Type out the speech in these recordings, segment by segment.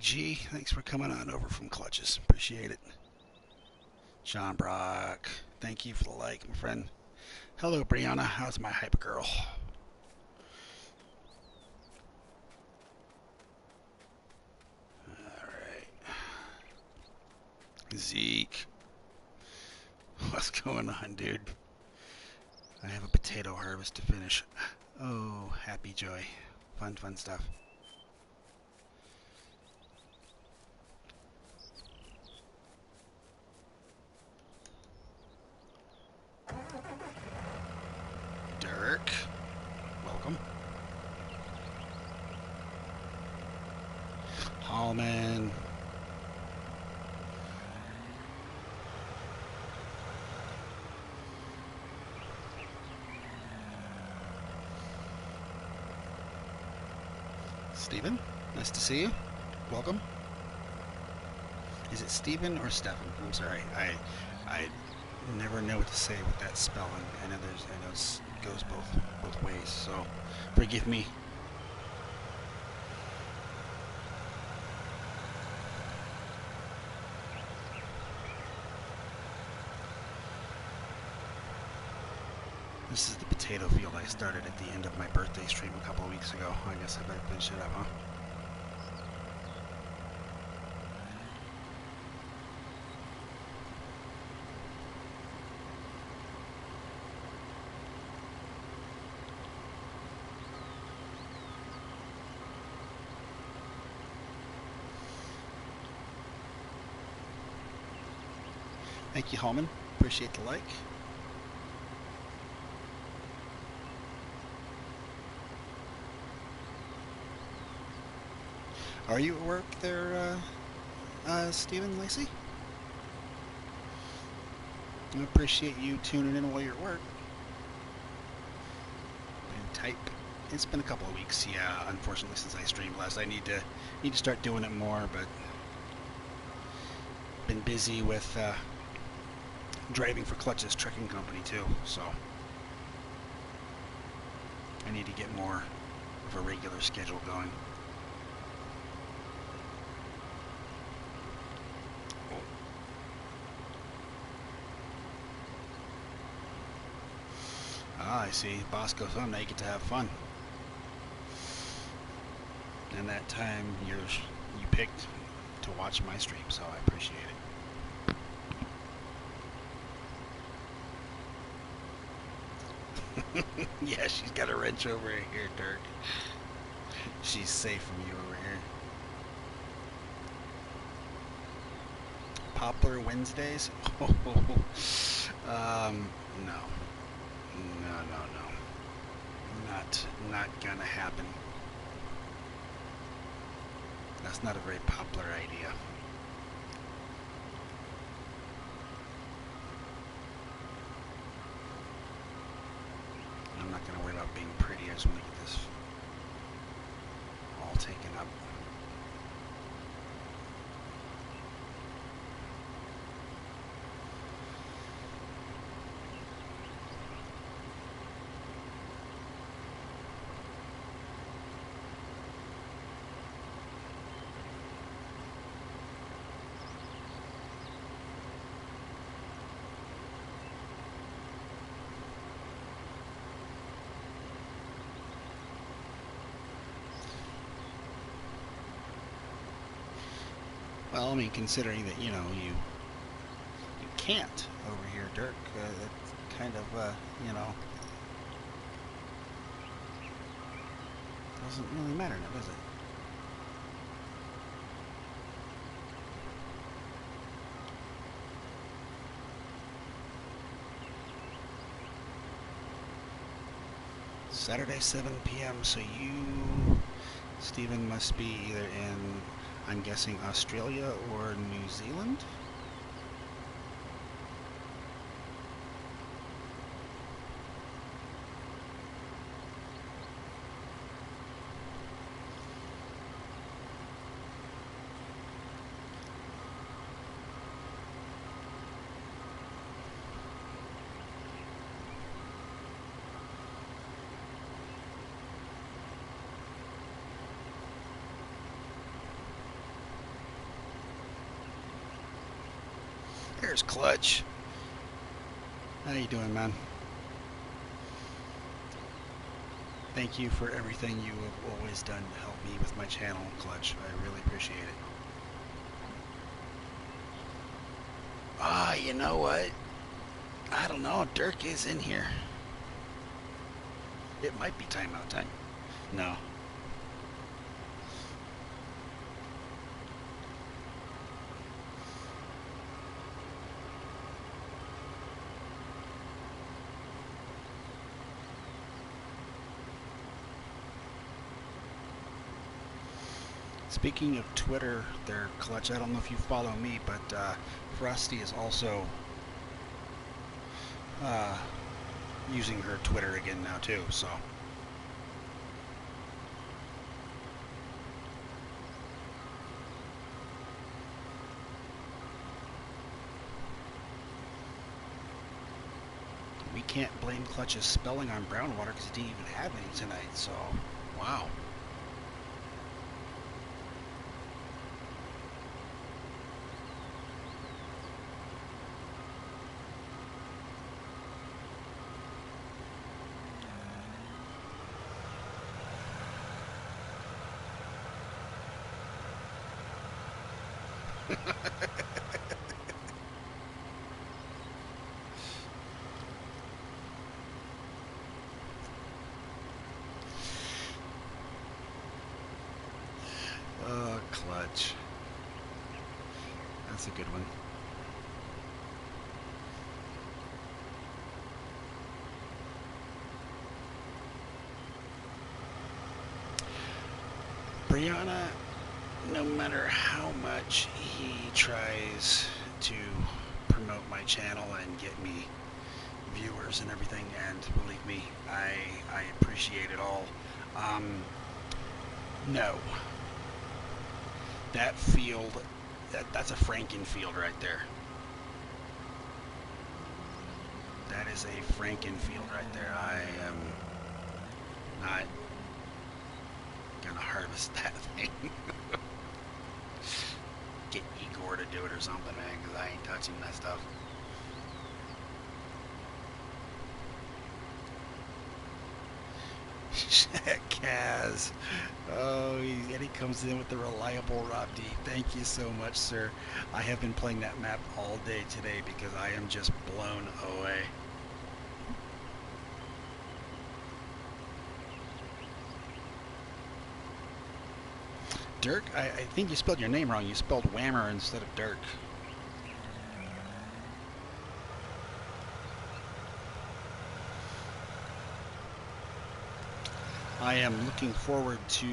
Big G, thanks for coming on over from Clutches. Appreciate it. John Brock, thank you for the like, my friend. Hello, Brianna. How's my hype girl? All right. Zeke, what's going on, dude? I have a potato harvest to finish. Oh, happy joy. Fun, fun stuff. Dirk, welcome. Hallman. Steven, nice to see you. Welcome. Is it Steven or Stefan? I'm sorry. I never know what to say with that spelling. I know it goes both ways, so forgive me. This is the potato field I started at the end of my birthday stream a couple of weeks ago. I guess I better finish it up, huh? Thank you, Holman. Appreciate the like. Are you at work there, Stephen Lacey? I appreciate you tuning in while you're at work. And type. It's been a couple of weeks, yeah. Unfortunately, since I streamed last, I need to start doing it more. But been busy with driving for Clutch's trucking company too, so I need to get more of a regular schedule going. Ah, I see. Boss goes on. Now you get to have fun. And that time you picked to watch my stream, so I appreciate it. Yeah, she's got a wrench over here, Dirk. She's safe from you over here. Poplar Wednesdays? No. No. Not gonna happen. That's not a very popular idea. I'm not gonna worry about being pretty. I just want to get this all taken up. Well, I mean, considering that, you can't over here, Dirk, that's kind of, doesn't really matter now, does it? Saturday, 7 p.m., so you, Stephen, must be either in, I'm guessing, Australia or New Zealand? There's Clutch. How you doing, man? Thank you for everything you have always done to help me with my channel, Clutch. I really appreciate it. Ah, you know what? I don't know. Dirk is in here. It might be timeout time. No. Speaking of Twitter there, Clutch, I don't know if you follow me, but Frosty is also using her Twitter again now too, so. We can't blame Clutch's spelling on Brownwater because he didn't even have any tonight, so wow. Oh, Clutch. That's a good one. Brianna, no matter how much he tries to promote my channel and get me viewers and everything, and believe me, I appreciate it all. No. That field, that's a Franken field right there. That is a Franken field right there. I am not gonna harvest that thing. Get Igor to do it or something, man, because I ain't touching that stuff. Kaz. Oh, and he comes in with the reliable Rob D. Thank you so much, sir. I have been playing that map all day today because I am just blown away. Dirk, I think you spelled your name wrong. You spelled Whammer instead of Dirk. I am looking forward to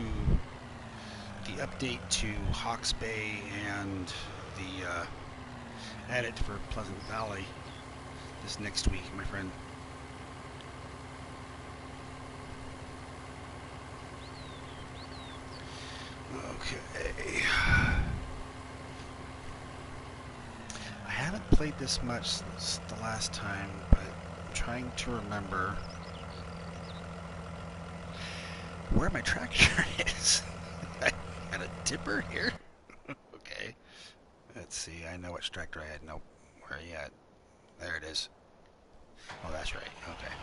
the update to Hawke's Bay and the edit for Pleasant Valley this next week, my friend. Okay. I haven't played this much since the last time, but I'm trying to remember where my tractor is. I got a tipper here. Okay. Let's see. I know which tractor I had. Nope. Where are you at? There it is. Oh, that's right. Okay.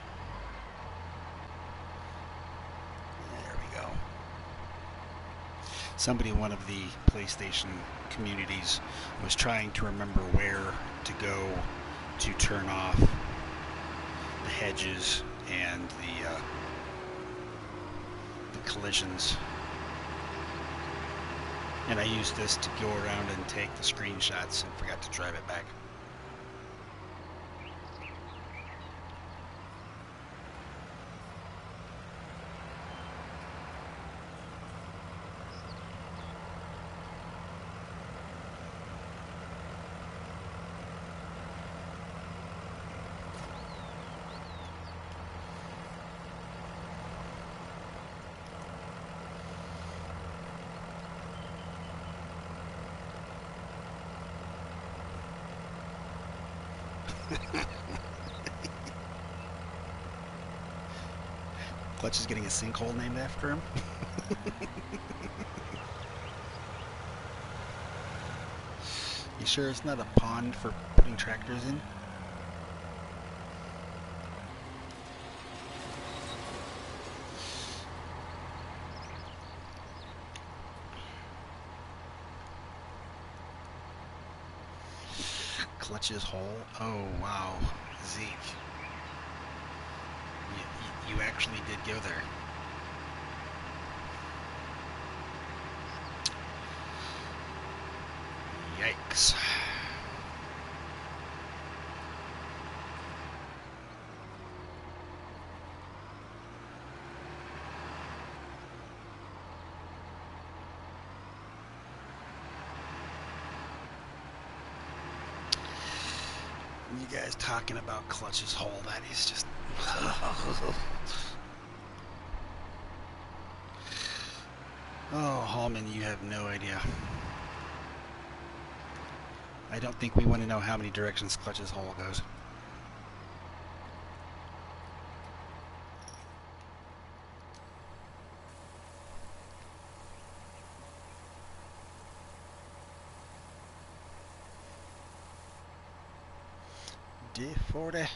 There we go. Somebody in one of the PlayStation communities was trying to remember where to go to turn off the hedges and the collisions. And I used this to go around and take the screenshots and forgot to drive it back. Clutch is getting a sinkhole named after him. You sure it's not a pond for putting tractors in. Clutches hole. Oh, wow. Zeke. You actually did go there. Yikes. You guys talking about clutches hole, that is just... Oh, Hallman, you have no idea. I don't think we want to know how many directions clutches hole goes. D40.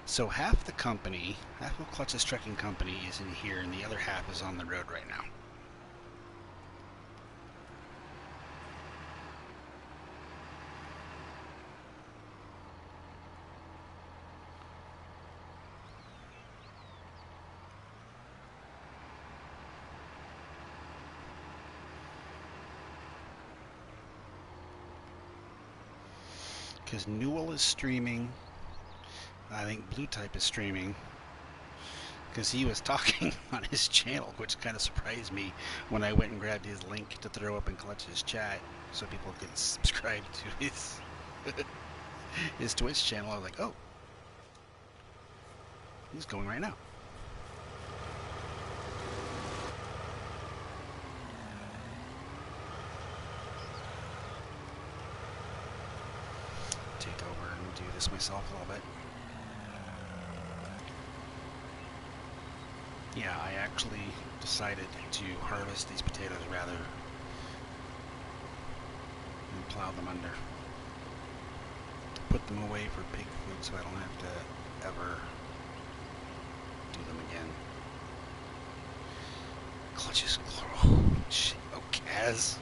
So half the company, half of Clutch's trekking company is in here, and the other half is on the road right now. Because Newell is streaming. I think Blue Type is streaming. Because he was talking on his channel, which kind of surprised me when I went and grabbed his link to throw up in Clutch's chat so people could subscribe to his his Twitch channel. I was like, oh, he's going right now. Take over and do this myself a little bit. Yeah, I actually decided to harvest these potatoes rather than plow them under. Put them away for pig food so I don't have to ever do them again. Clutches. Oh, shit. Oh, Kaz.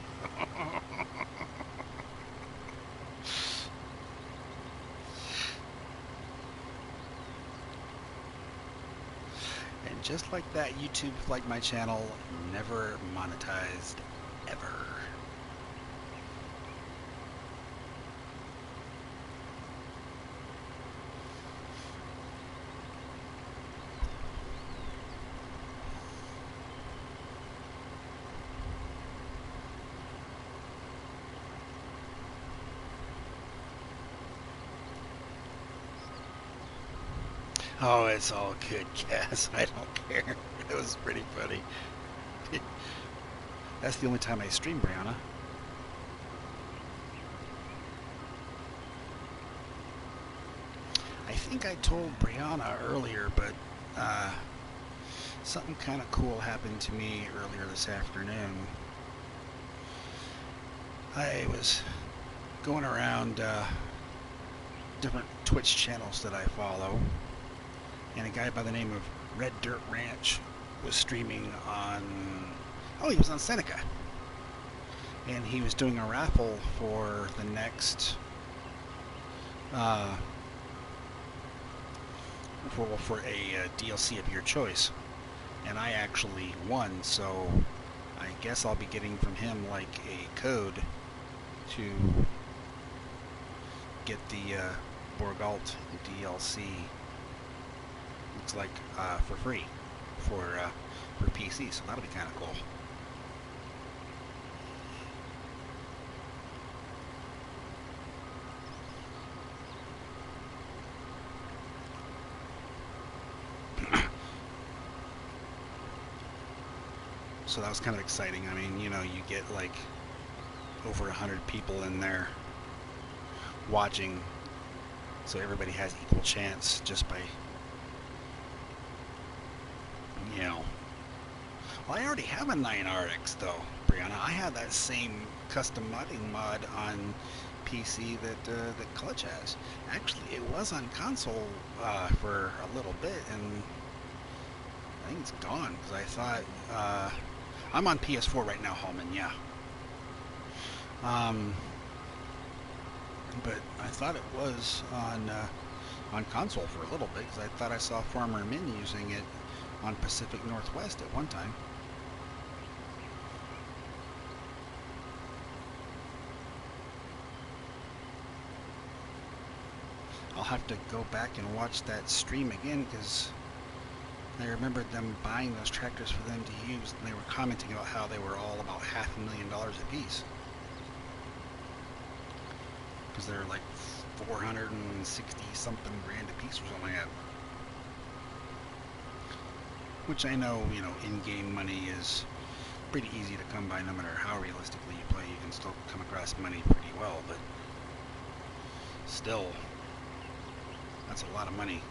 And just like that, YouTube, like my channel, never monetized ever. Oh, it's all good, Cass. I don't care. It was pretty funny. That's the only time I stream, Brianna. I think I told Brianna earlier, but something kind of cool happened to me earlier this afternoon. I was going around different Twitch channels that I follow, and a guy by the name of Red Dirt Ranch was streaming on... Oh, he was on Seneca. And he was doing a raffle for the next... for a DLC of your choice. And I actually won, so I guess I'll be getting from him like a code to get the Borgalt DLC. Looks like for free for PC, so that'll be kind of cool. So that was kind of exciting. I mean, you know, you get like over 100 people in there watching, so everybody has equal chance just by, you know, Well, I already have a 9RX though, Brianna. I have that same custom modding mod on PC that Clutch has. Actually, it was on console for a little bit, and I think it's gone because I thought I'm on PS4 right now, Hallman. Yeah. Um, but I thought it was on console for a little bit because I thought I saw Farmer Min using it on Pacific Northwest at one time. I'll have to go back and watch that stream again because I remembered them buying those tractors for them to use, and they were commenting about how they were all about $500,000 a piece. Because they're like 460 something grand a piece or something like that. Which I know, in-game money is pretty easy to come by no matter how realistically you play. You can still come across money pretty well, but still, that's a lot of money.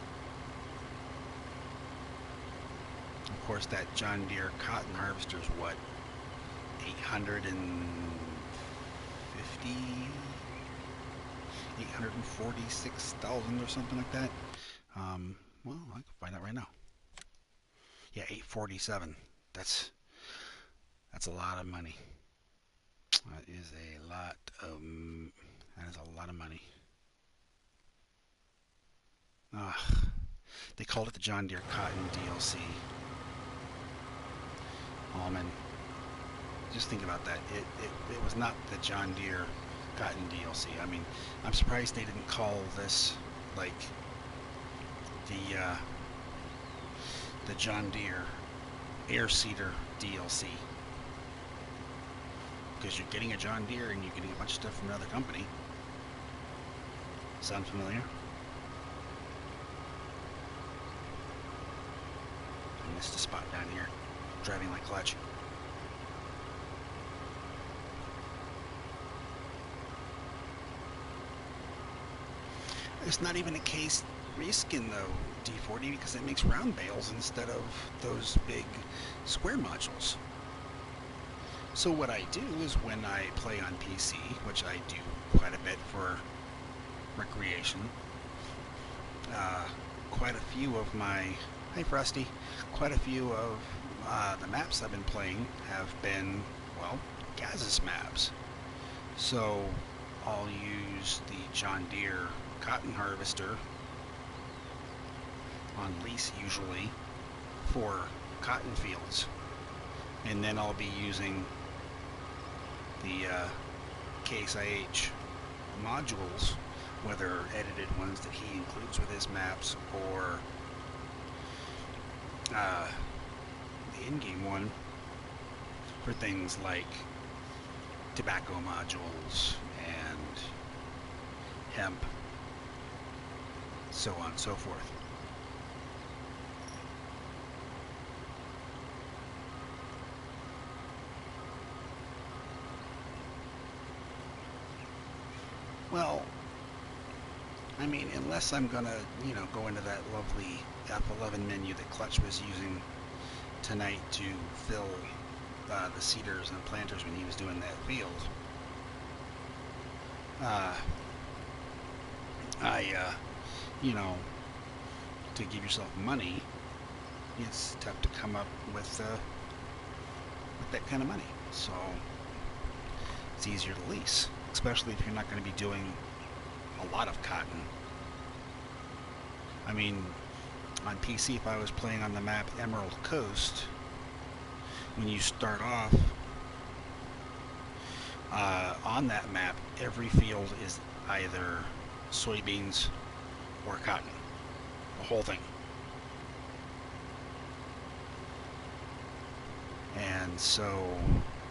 Of course, that John Deere cotton harvester is what, 846,000 or something like that. Well, I can find out right now. Yeah, 847. That's a lot of money. That is a lot of money. They called it the John Deere Cotton DLC. Oh man, just think about that. It was not the John Deere Cotton DLC. I mean, I'm surprised they didn't call this like the John Deere Air Seeder DLC, because you're getting a John Deere and you're getting a bunch of stuff from another company. Sound familiar? I missed a spot down here, driving like Clutch. It's not even a case reskin though, D40, because it makes round bales instead of those big square modules. So what I do is when I play on PC, which I do quite a bit for recreation, quite a few of my, hey Frosty, quite a few of the maps I've been playing have been, well, Gaz's maps. So I'll use the John Deere cotton harvester on lease usually for cotton fields, and then I'll be using the Case IH modules, whether edited ones that he includes with his maps or the in-game one for things like tobacco modules and hemp, so on and so forth. Well, I mean, unless I'm gonna, go into that lovely F11 menu that Clutch was using tonight to fill the seeders and planters when he was doing that field. To give yourself money, it's tough to come up with that kind of money. So it's easier to lease, especially if you're not going to be doing a lot of cotton. I mean, on PC, if I was playing on the map Emerald Coast, when you start off on that map, every field is either soybeans or cotton, the whole thing. And so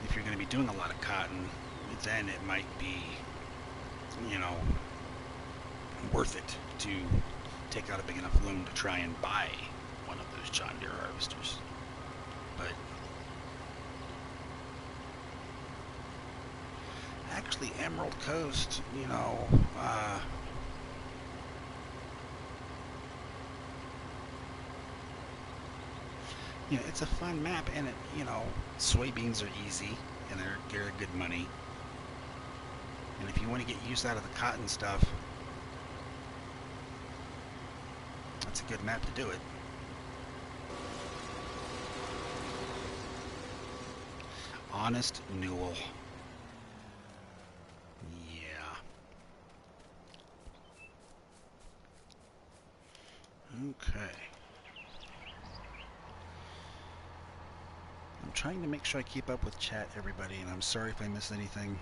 if you're going to be doing a lot of cotton, then it might be, worth it to take out a big enough loom to try and buy one of those John Deere harvesters. But actually, Emerald Coast, it's a fun map, and soybeans are easy, and they're good money. And if you want to get use out of the cotton stuff, that's a good map to do it. Honest Newell. Yeah. Okay. I'm trying to make sure I keep up with chat, everybody, and I'm sorry if I miss anything.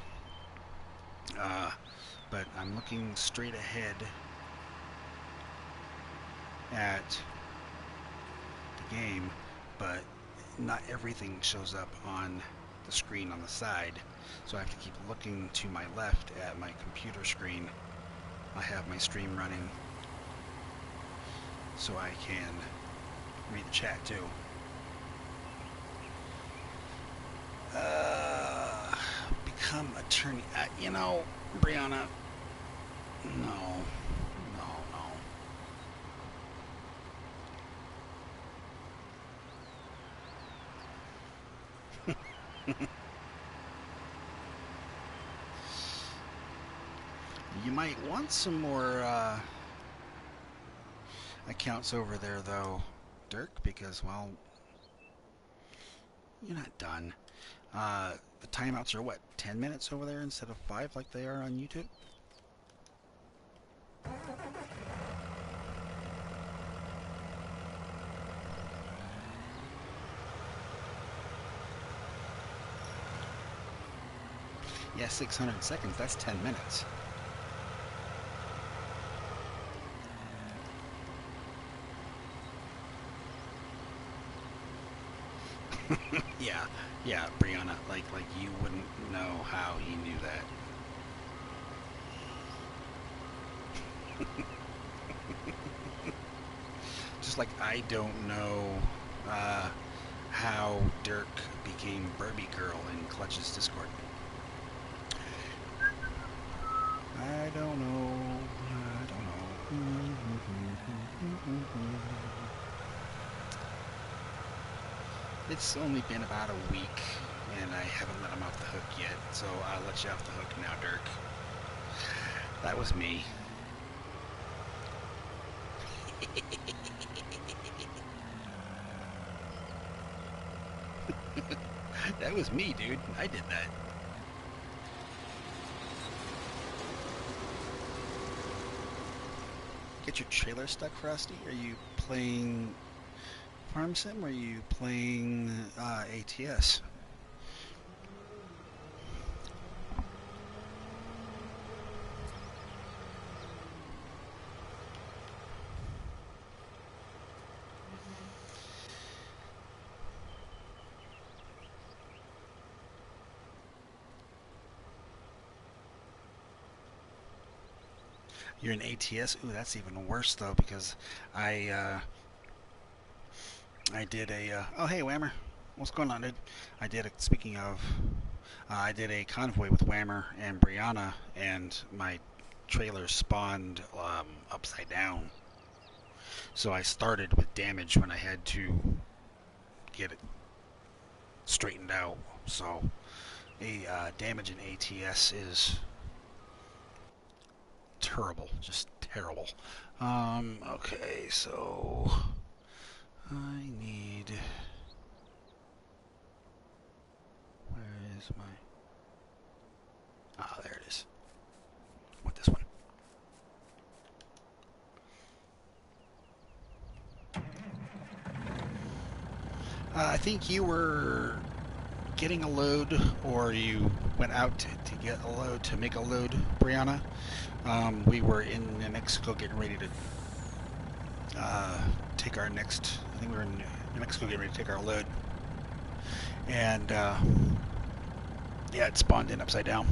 But I'm looking straight ahead at the game, but not everything shows up on the screen on the side, so I have to keep looking to my left at my computer screen. I have my stream running so I can read the chat too. Become attorney. Brianna, no. You might want some more accounts over there, though, Dirk, because, well, you're not done. The timeouts are, what, 10 minutes over there instead of 5 like they are on YouTube? Yeah, 600 seconds, that's 10 minutes. Yeah, Brianna, like you wouldn't know how he knew that. Just like I don't know how Dirk became Barbie Girl in Clutch's Discord. I don't know. It's only been about a week, and I haven't let him off the hook yet, so I'll let you off the hook now, Dirk. That was me. That was me, dude. I did that. Get your trailer stuck, Frosty? Are you playing Farm Sim, or are you playing ATS? You're in ATS? Ooh, that's even worse, though, because I did a... oh, hey, Whammer. What's going on, dude? Speaking of... I did a convoy with Whammer and Brianna, and my trailer spawned upside down. So I started with damage when I had to get it straightened out. So damage in ATS is terrible, just terrible. Okay, so I need... Where is my... Ah, there it is. I want this one. I think you were getting a load, or you went out to get a load, to make a load, Brianna. We were in New Mexico getting ready to take our next... I think we were in New Mexico getting ready to take our load. And, yeah, it spawned in upside down.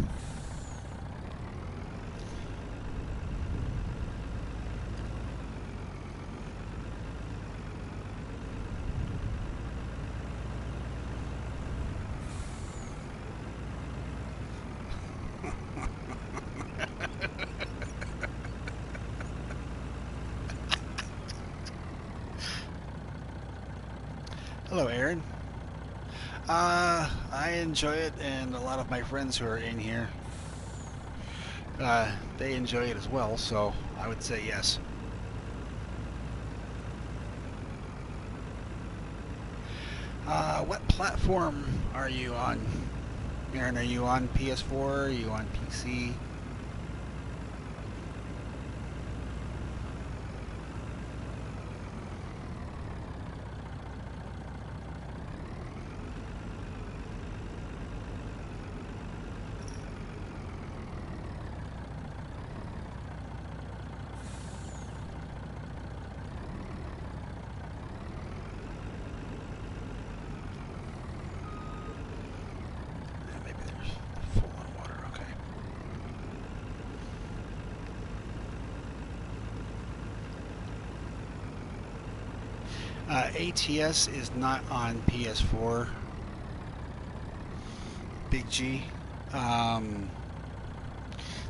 Hello, Aaron. I enjoy it, and a lot of my friends who are in here, they enjoy it as well. So I would say yes. What platform are you on, Aaron? Are you on ps4? Are you on PC? Yeah, maybe there's full on water. Okay. ATS is not on PS4. Big G. Um,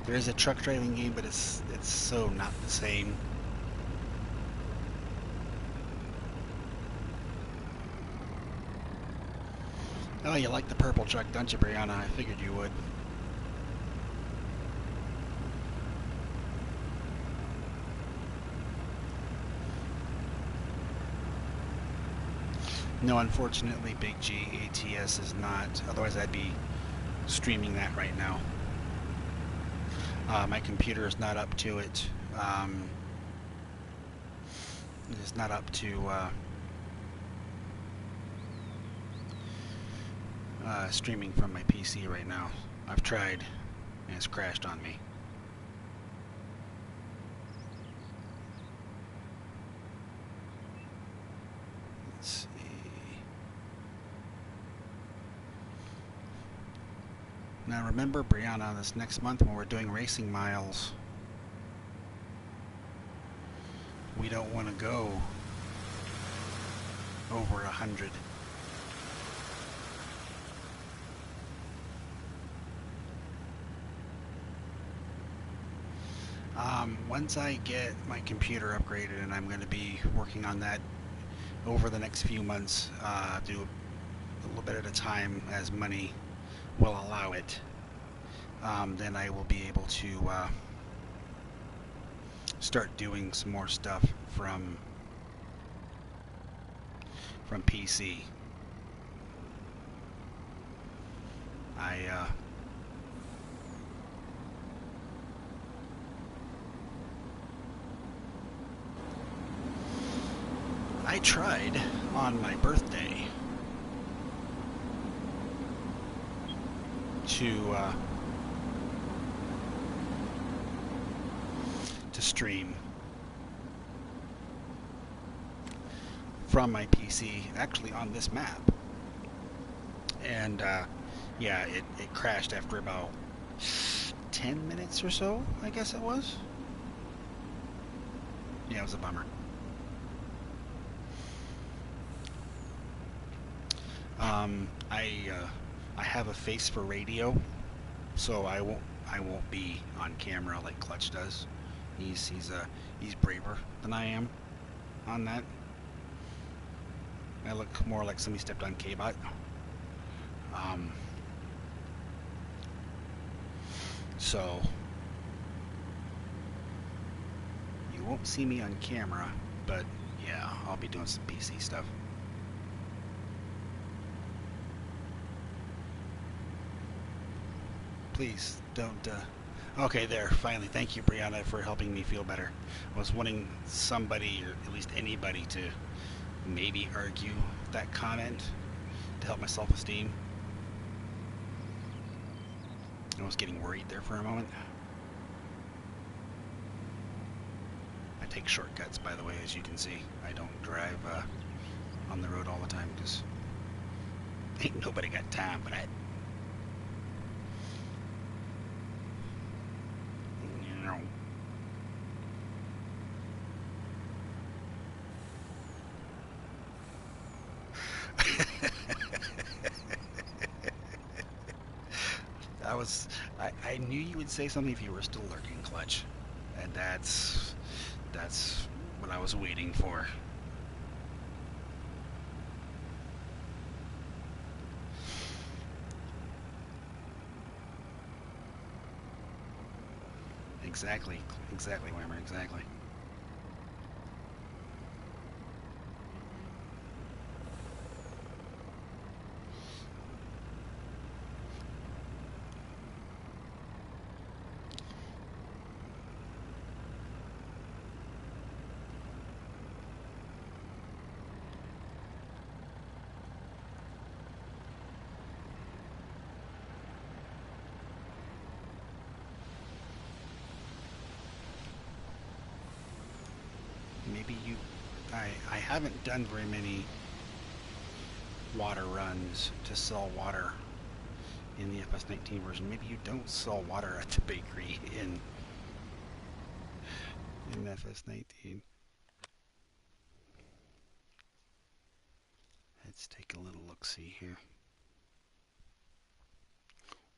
there is a truck driving game, but it's so not the same. Oh, you like the purple truck, don't you, Brianna? I figured you would. No, unfortunately, Big G ATS is not. Otherwise, I'd be streaming that right now. My computer is not up to it. It's not up to streaming from my PC right now. I've tried, and it's crashed on me. Let's see. Now remember, Brianna, this next month when we're doing racing miles, we don't want to go over 100. Once I get my computer upgraded, and I'm going to be working on that over the next few months, do a little bit at a time as money will allow it, then I will be able to start doing some more stuff from PC. I tried on my birthday to stream from my PC, actually on this map, and yeah, it crashed after about 10 minutes or so, I guess it was. Yeah, it was a bummer. I have a face for radio, so I won't be on camera like Clutch does. He's braver than I am on that. I look more like somebody stepped on K-Bot. So you won't see me on camera, but yeah, I'll be doing some PC stuff. Please don't. Okay, there. Finally, thank you, Brianna, for helping me feel better. I was wanting somebody, or at least anybody, to maybe argue that comment to help my self-esteem. I was getting worried there for a moment. I take shortcuts, by the way, as you can see. I don't drive on the road all the time because ain't nobody got time for that. I knew you would say something if you were still lurking, Clutch, and that's what I was waiting for. Exactly. Exactly, Weimer. Exactly. Maybe you... I haven't done very many water runs to sell water in the FS19 version. Maybe you don't sell water at the bakery in FS19. Let's take a little look-see here.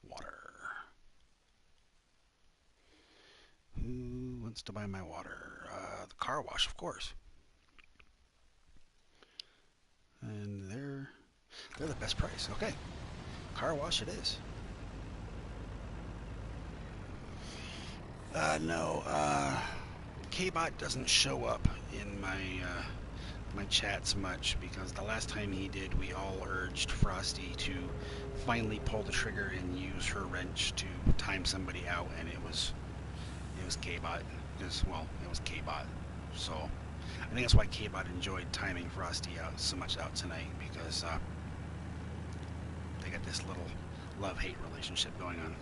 Water. Who wants to buy my water? The car wash, of course. And they're the best price. Okay, car wash it is. No, K-Bot doesn't show up in my chats much because the last time he did, we all urged Frosty to finally pull the trigger and use her wrench to time somebody out, and it was K-Bot. It was K-Bot. So I think that's why K-Bot enjoyed timing Frosty out so much out tonight, because they got this little love-hate relationship going on.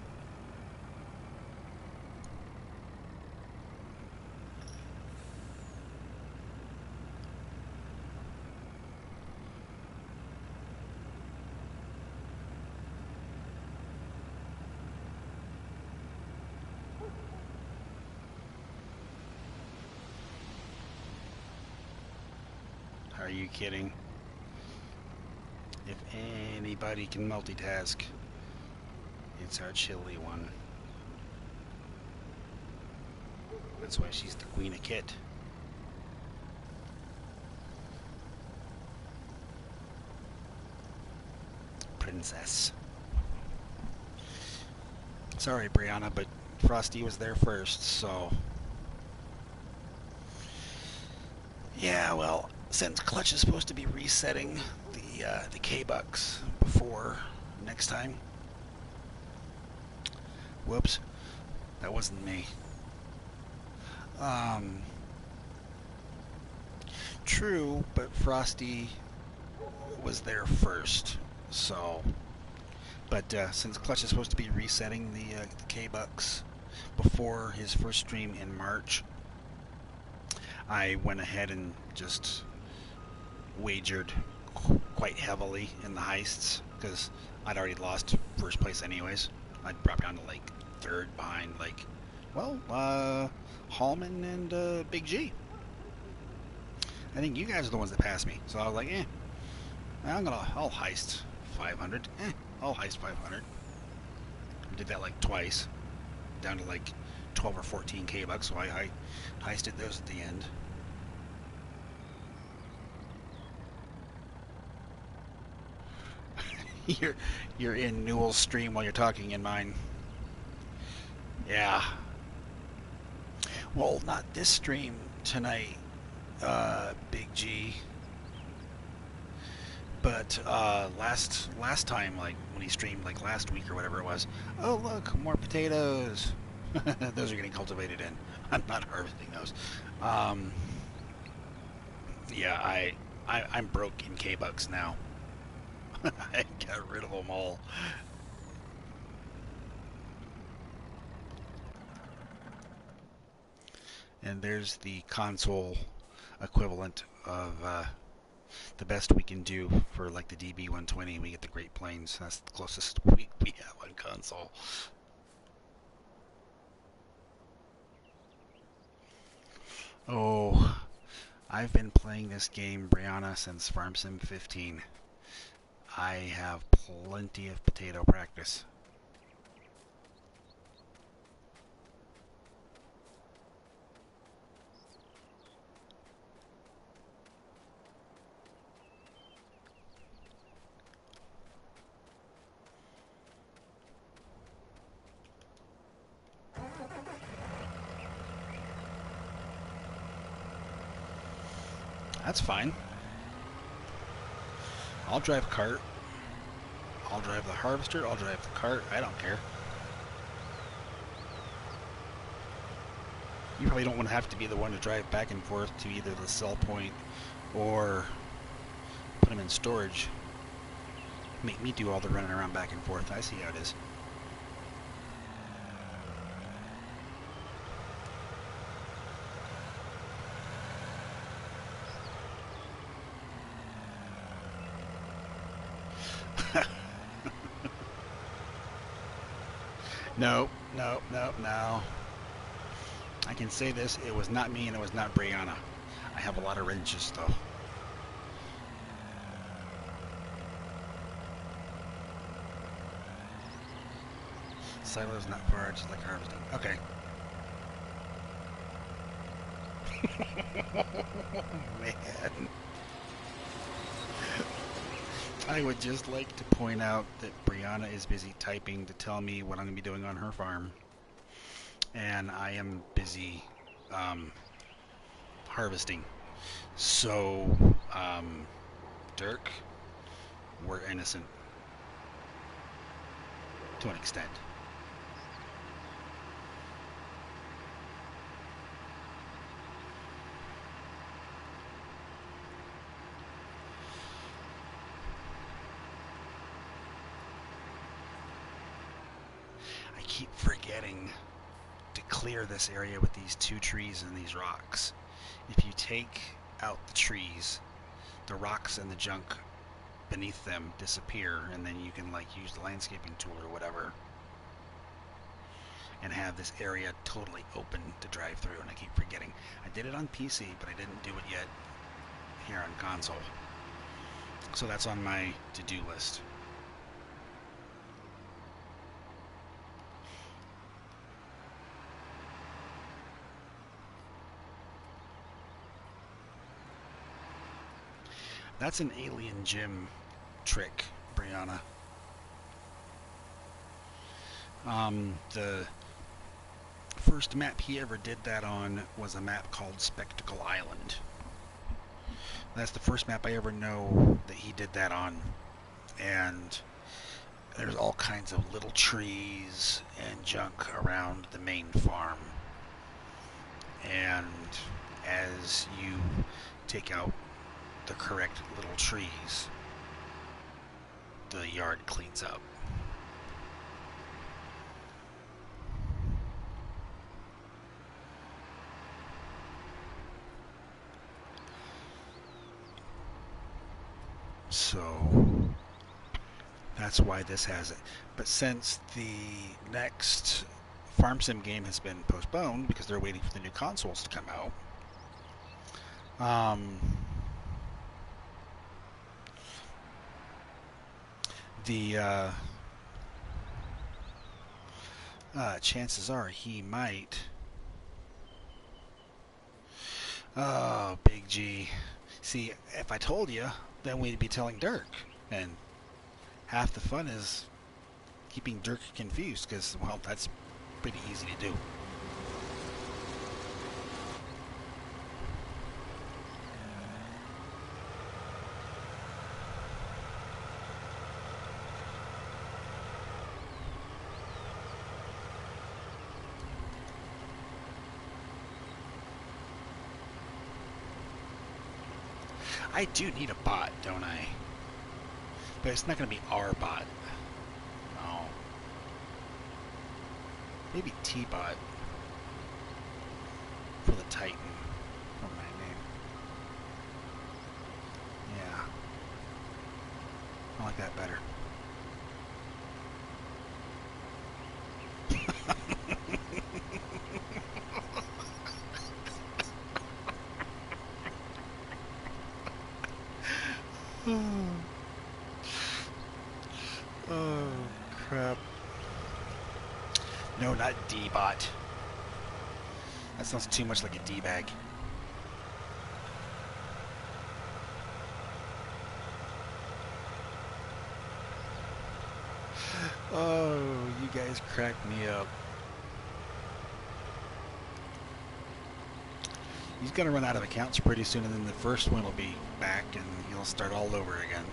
Are you kidding? If anybody can multitask, it's our chilly one. That's why she's the queen of kit. Princess. Sorry, Brianna, but Frosty was there first, so... Yeah, well, since Clutch is supposed to be resetting the K-Bucks before next time... Whoops. That wasn't me. True, but Frosty was there first, so... But since Clutch is supposed to be resetting the K-Bucks before his first stream in March, I went ahead and just wagered quite heavily in the heists, because I'd already lost first place anyways. I'd dropped down to like third behind Hallman and Big G. I think you guys are the ones that passed me, so I was like, I'll heist 500. I'll heist 500. I did that like twice, down to like 12 or 14 K-Bucks, so I heisted those at the end. You're in Newell's stream while you're talking in mine. Yeah. Well, not this stream tonight, Big G. But last time, like when he streamed like last week or whatever it was, oh look, more potatoes. Those are getting cultivated in. I'm not harvesting those. Yeah, I'm broke in K-Bucks now. I got rid of them all. And there's the console equivalent of the best we can do for like the DB120. We get the Great Plains. That's the closest we have on console. Oh, I've been playing this game, Brianna, since Farm Sim 15. I have plenty of potato practice. That's fine. I'll drive cart. I'll drive the harvester. I'll drive the cart. I don't care. You probably don't want to have to be the one to drive back and forth to either the sell point or put them in storage. Make me do all the running around back and forth. I see how it is. No. I can say this, it was not me and it was not Brianna. I have a lot of wrenches though. Silo's not far, just like harvesting. Okay. Man. I would just like to point out that Brianna is busy typing to tell me what I'm going to be doing on her farm. And I am busy harvesting. So, Dirk, we're innocent. To an extent. I keep forgetting to clear this area with these two trees and these rocks. If you take out the trees, the rocks and the junk beneath them disappear, and then you can like use the landscaping tool or whatever and have this area totally open to drive through. And I keep forgetting. I did it on PC, but I didn't do it yet here on console. So that's on my to-do list. That's an Alien Jim trick, Brianna. The first map he ever did that on was a map called Spectacle Island. That's the first map I ever know that he did that on. And there's all kinds of little trees and junk around the main farm. And as you take out the correct little trees, the yard cleans up. So that's why this has it. But since the next Farm Sim game has been postponed because they're waiting for the new consoles to come out, the chances are he might. Oh, Big G. See, if I told you, then we'd be telling Dirk. And half the fun is keeping Dirk confused because, well, that's pretty easy to do. I do need a bot, don't I? But it's not going to be our bot. No. Maybe T-bot for the Titan. For my name. Yeah. I like that better. Oh, crap. No, not D-bot. That sounds too much like a D-bag. Oh, you guys crack me up. He's going to run out of accounts pretty soon, and then the first one will be back, and he'll start all over again.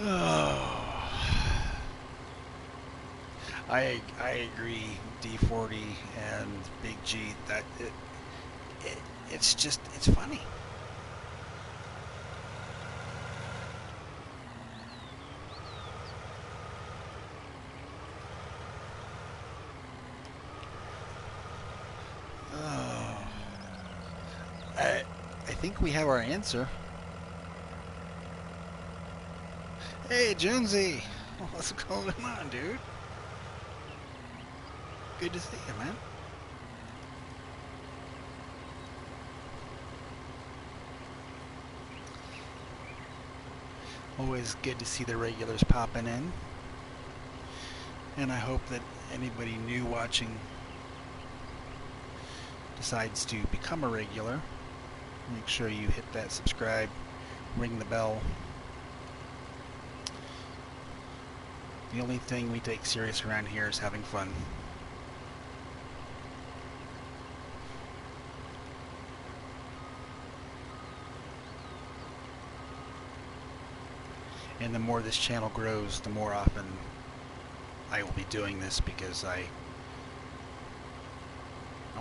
Oh. I agree, D40 and Big G, that it's just, it's funny. Oh. I think we have our answer. Hey, Jonesy! What's going on, dude? Good to see you, man. Always good to see the regulars popping in. And I hope that anybody new watching decides to become a regular. Make sure you hit that subscribe, ring the bell. The only thing we take serious around here is having fun. And the more this channel grows, the more often I will be doing this, because I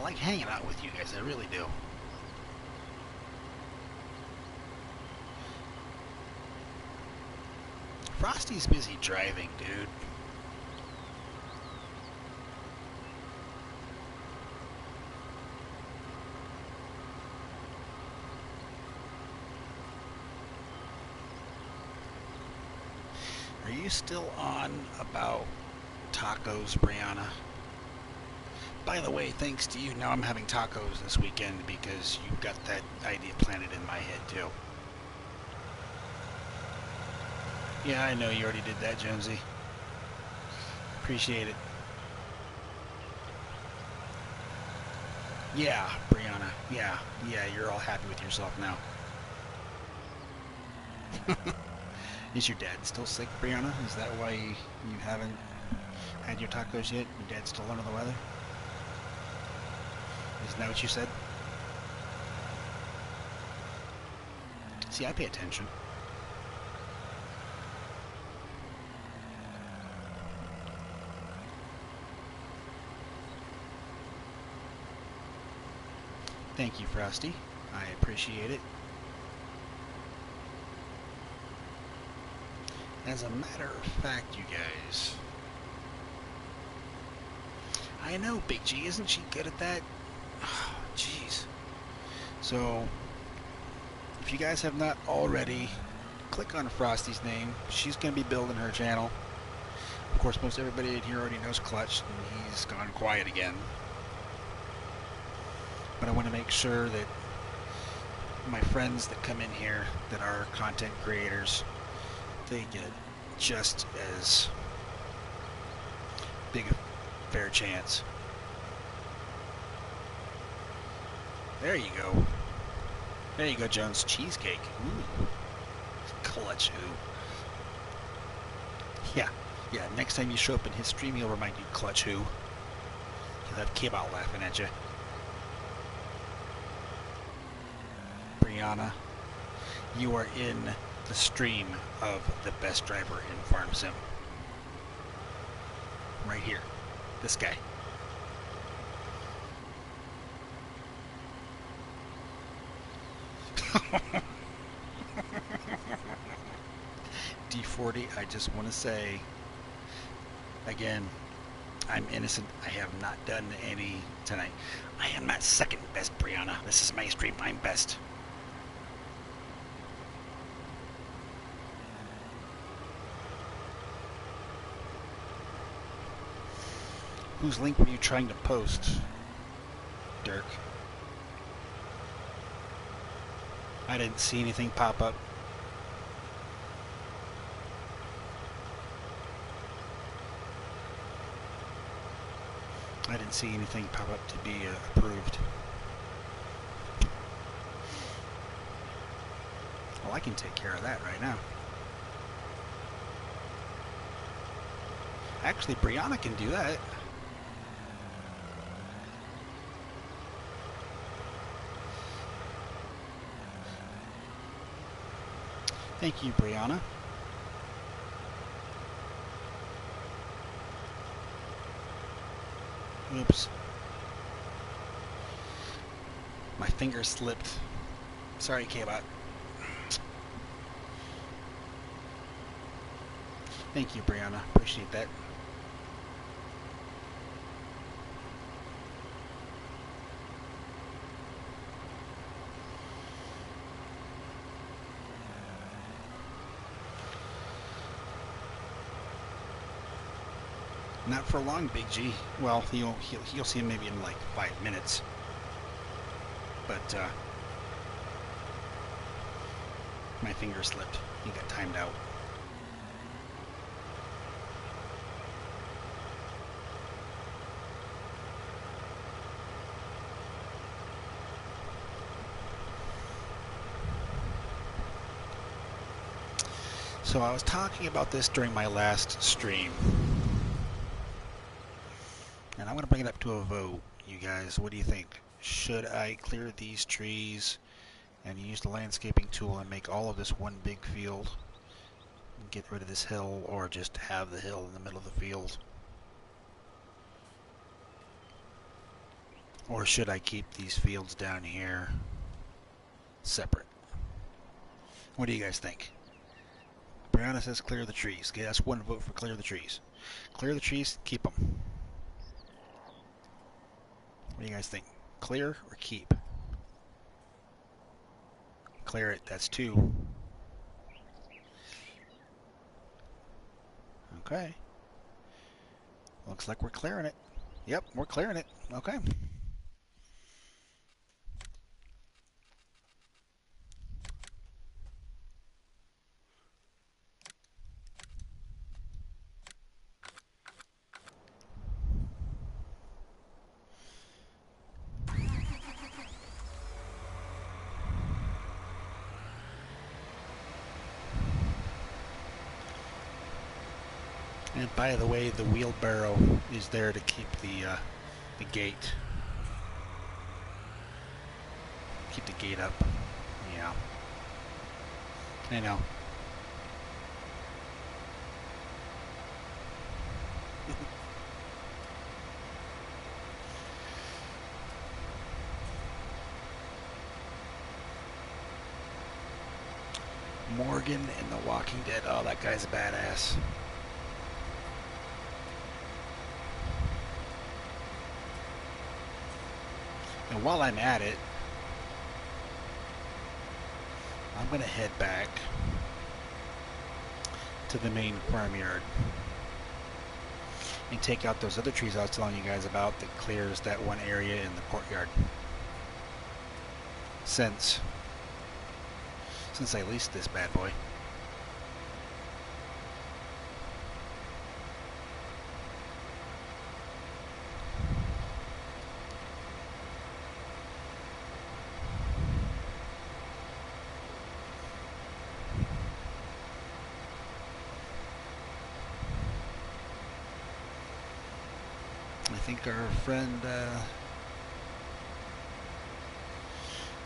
like hanging out with you guys. I really do. Frosty's busy driving, dude. Are you still on about tacos, Brianna? By the way, thanks to you, now I'm having tacos this weekend because you got that idea planted in my head, too. Yeah, I know you already did that, Jonesy. Appreciate it. Yeah, Brianna. Yeah, you're all happy with yourself now. Is your dad still sick, Brianna? Is that why you haven't had your tacos yet? Your dad's still under the weather? Isn't that what you said? See, I pay attention. Thank you, Frosty. I appreciate it. As a matter of fact, you guys, I know Big G, isn't she good at that? Oh, jeez. So, if you guys have not already, click on Frosty's name. She's going to be building her channel. Of course, most everybody in here already knows Clutch, and he's gone quiet again. But I want to make sure that my friends that come in here that are content creators, they get just as big a fair chance. There you go. There you go, Jones. Cheesecake. Ooh. Clutch who. Yeah. Next time you show up in his stream, he'll remind you Clutch who. He'll have K-Bot laughing at you. Brianna, you are in the stream of the best driver in Farm Sim. Right here. This guy. D40, I just want to say, again, I'm innocent. I have not done any tonight. I am not second best, Brianna. This is my stream. I'm best. Whose link were you trying to post, Dirk? I didn't see anything pop up. I didn't see anything pop up to be approved. Well, I can take care of that right now. Actually, Brianna can do that. Thank you, Brianna. Oops. My finger slipped. Sorry, K-Bot. Thank you, Brianna. Appreciate that. Not for long, Big G. Well, you'll see him maybe in like 5 minutes. But my finger slipped. He got timed out. So I was talking about this during my last stream. And I'm going to bring it up to a vote. You guys, what do you think? Should I clear these trees and use the landscaping tool and make all of this one big field? And get rid of this hill, or just have the hill in the middle of the field? Or should I keep these fields down here separate? What do you guys think? Brianna says clear the trees. Okay, that's one vote for clear the trees. Clear the trees, keep them. What do you guys think? Clear or keep? Clear it, that's 2. Okay. Looks like we're clearing it. Yep, we're clearing it. Okay. And by the way, the wheelbarrow is there to keep the gate. Keep the gate up. Yeah. I know. Morgan in The Walking Dead. Oh, that guy's a badass. And while I'm at it, I'm going to head back to the main farmyard and take out those other trees I was telling you guys about that clears that one area in the courtyard. Since I leased this bad boy. I think our friend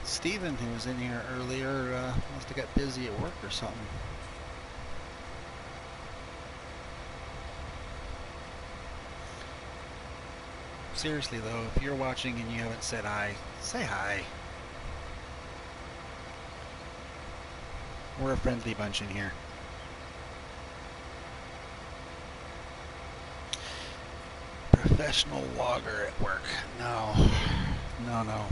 Steven, who was in here earlier, must have got busy at work or something. Seriously though, if you're watching and you haven't said hi, say hi. We're a friendly bunch in here. Professional logger at work. No. No, no.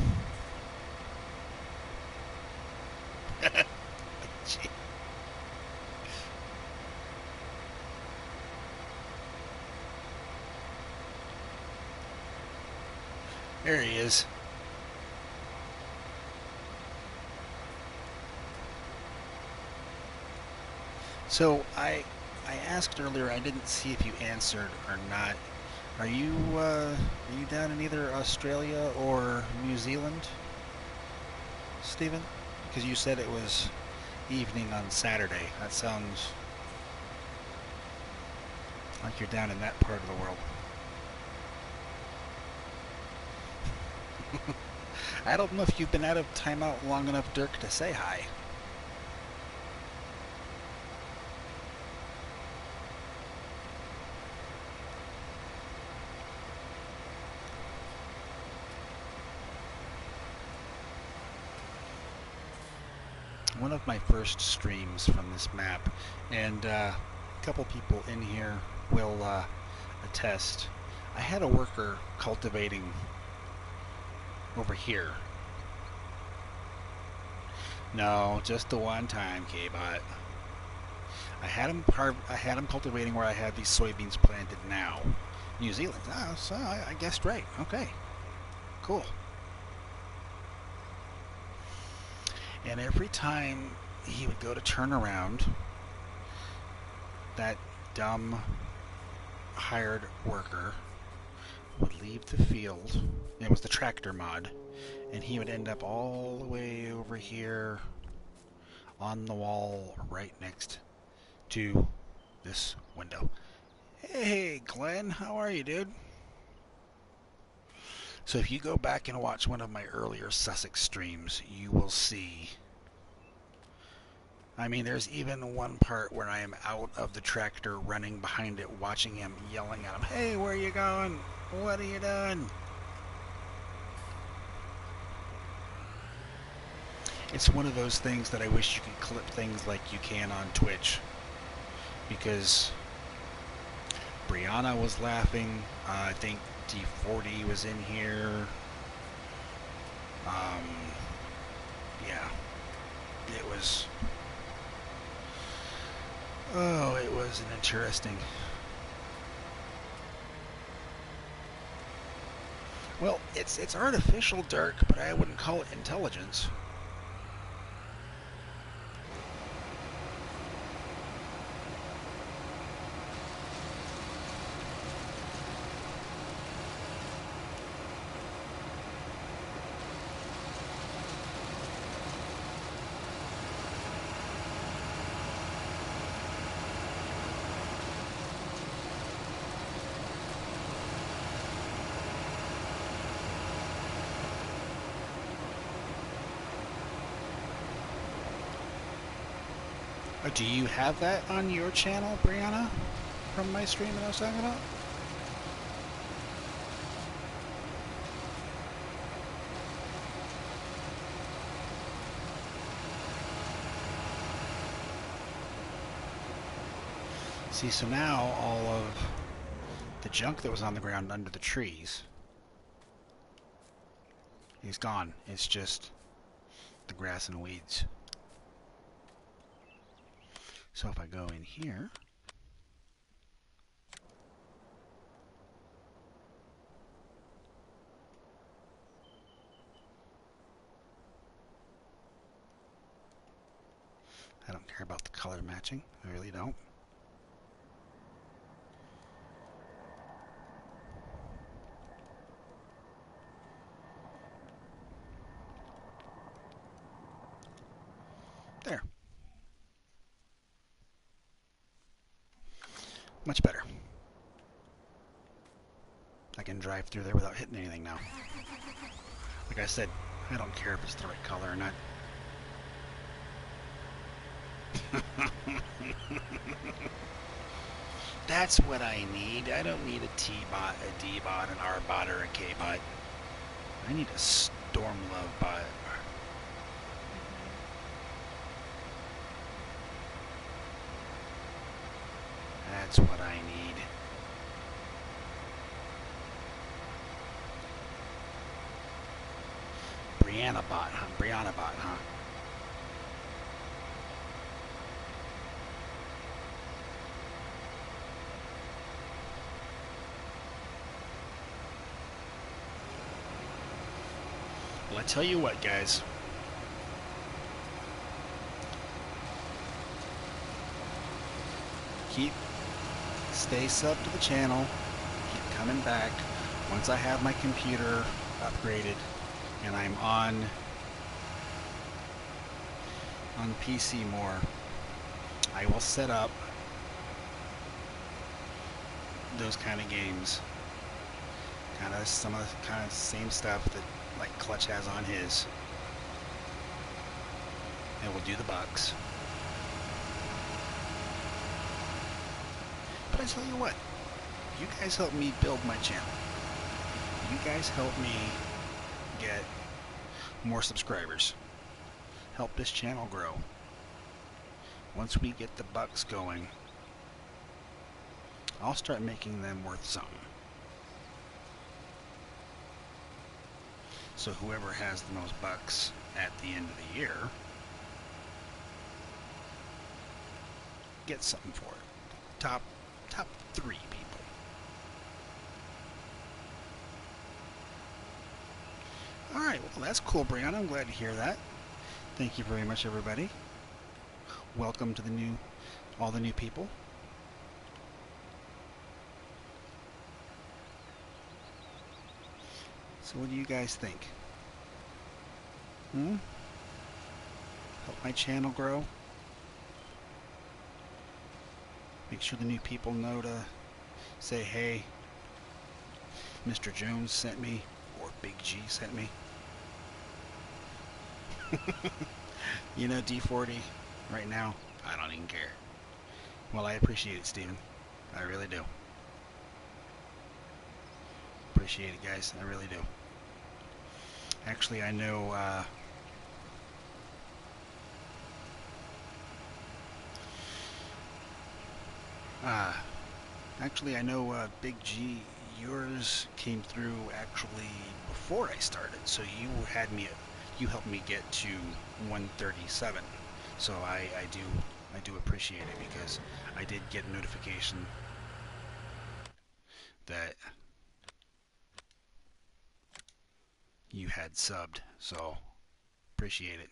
Gee. There he is. So I asked earlier, I didn't see if you answered or not. Are you down in either Australia or New Zealand, Stephen? Because you said it was evening on Saturday. That sounds Like you're down in that part of the world. I don't know if you've been out of timeout long enough, Dirk, to say hi. One of my first streams from this map, and a couple people in here will attest. I had a worker cultivating over here. No, just the one time, K-Bot. I had him cultivating where I had these soybeans planted now. New Zealand. Oh, so I guessed right. Okay. Cool. And every time he would go to turn around, that dumb hired worker would leave the field. It was the tractor mod. And he would end up all the way over here on the wall right next to this window. Hey, Glenn, how are you, dude? So if you go back and watch one of my earlier Sussex streams, you will see. I mean, there's even one part where I am out of the tractor running behind it, watching him, yelling at him, hey, where are you going? What are you doing? It's one of those things that I wish you could clip things like you can on Twitch. Because Brianna was laughing. I think D40 was in here. Yeah. It was... Oh, it was an interesting... Well, it's artificial, Dirk, but I wouldn't call it intelligence. Do you have that on your channel, Brianna, from my stream that I was talking about? See, so now all of the junk that was on the ground under the trees is gone. It's just the grass and weeds. So if I go in here, I don't care about the color matching. I really don't. There. Much better. I can drive through there without hitting anything now. Like I said, I don't care if it's the right color or not. That's what I need. I don't need a T-bot, a D-bot, an R-bot, or a K-bot. I need a Stormlove bot. That's what I need. Brianna bot, huh? Brianna bot, huh? Well, I tell you what, guys. Stay sub to the channel. Keep coming back. Once I have my computer upgraded and I'm on PC more, I will set up those kind of games. Kind of some of the kind of same stuff that like Clutch has on his. And we'll do the Bucks. But I tell you what, you guys help me build my channel. You guys help me get more subscribers. Help this channel grow. Once we get the Bucks going, I'll start making them worth something. So whoever has the most Bucks at the end of the year gets something for it. Top 3 people. Alright, well that's cool, Brianna. I'm glad to hear that. Thank you very much, everybody. Welcome to all the new people. So what do you guys think? Help my channel grow? Make sure the new people know to say, hey, Mr. Jones sent me, or Big G sent me. You know, D40, right now, I don't even care. Well, I appreciate it, Steven. I really do. Appreciate it, guys. I really do. Actually, I know, Big G, yours came through actually before I started, so you helped me get to 137. So I do appreciate it, because I did get a notification that you had subbed, so appreciate it.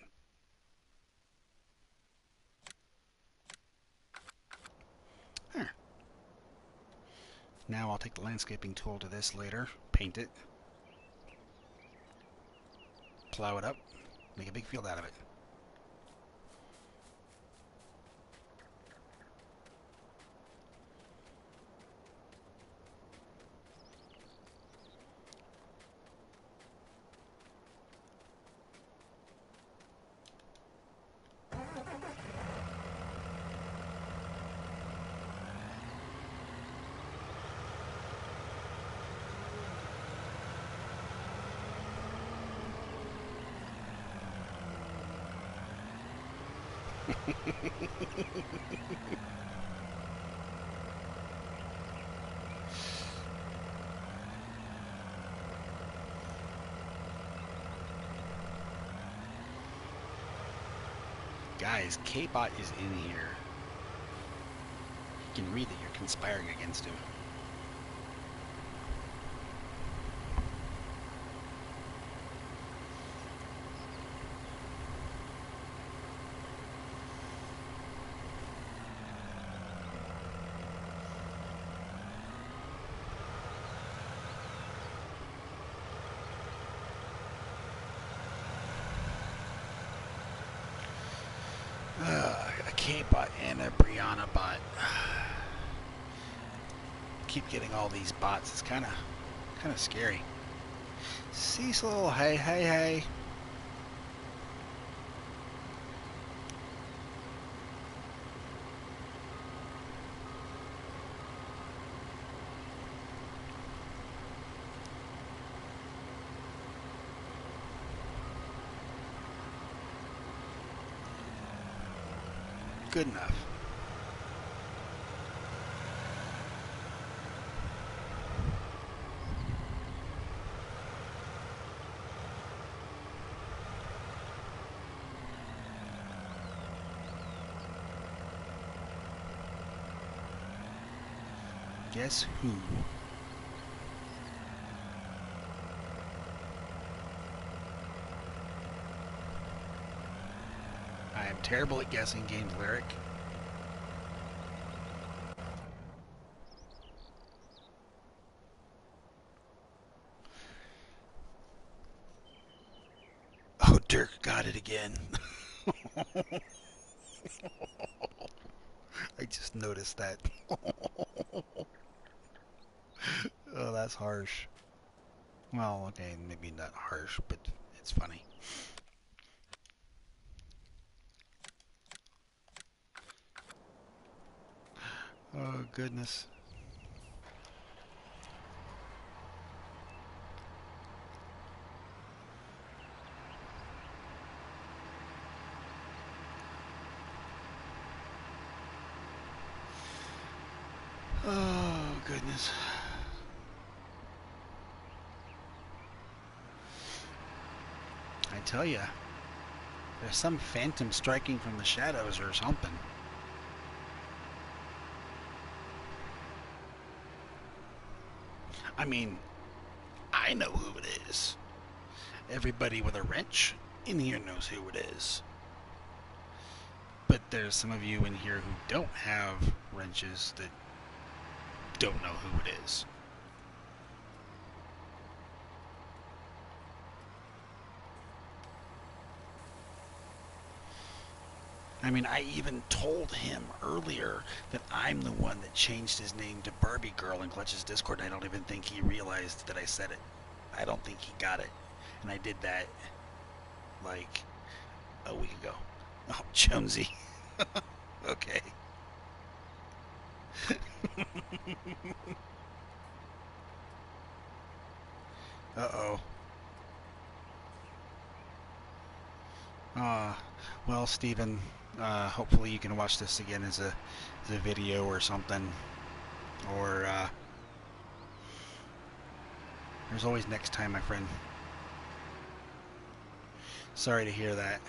Huh. Now I'll take the landscaping tool to this later, paint it, plow it up, make a big field out of it. Guys, K-Bot is in here. You can read that you're conspiring against him. A K-Bot and a Brianna bot. Keep getting all these bots. It's kind of scary. Cecil, hey. Good enough. Guess who? I am terrible at guessing games lyric. Oh, Dirk got it again. I just noticed that. Oh, that's harsh. Well, okay, maybe not harsh, but it's funny. Oh, goodness. Oh, goodness. I tell you, there's some phantom striking from the shadows or something. I mean, I know who it is. Everybody with a wrench in here knows who it is. But there's some of you in here who don't have wrenches that don't know who it is. I mean, I even told him earlier that I'm the one that changed his name to Barbie Girl in Clutch's Discord. I don't even think he realized that I said it. I don't think he got it. And I did that like a week ago. Oh, Jonesy. Okay. Uh-oh. Uh, well, Stephen, hopefully you can watch this again as a video or something. Or, there's always next time, my friend. Sorry to hear that.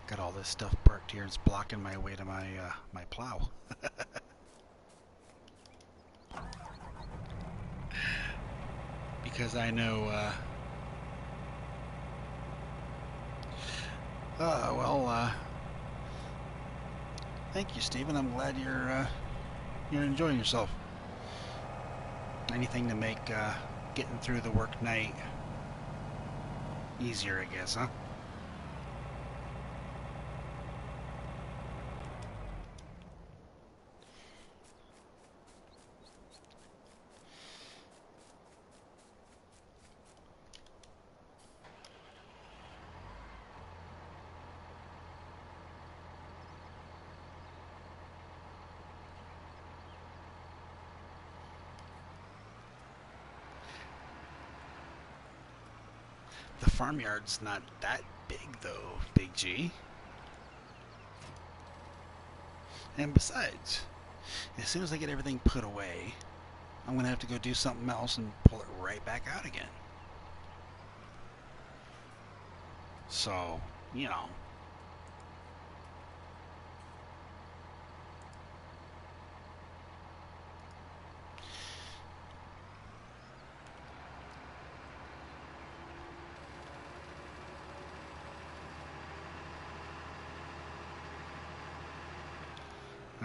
Got all this stuff parked here. It's blocking my way to my plow. Because I know, well, thank you, Stephen. I'm glad you're enjoying yourself. Anything to make getting through the work night easier, I guess, huh? The farmyard's not that big, though, Big G. And besides, as soon as I get everything put away, I'm going to have to go do something else and pull it right back out again. So, you know.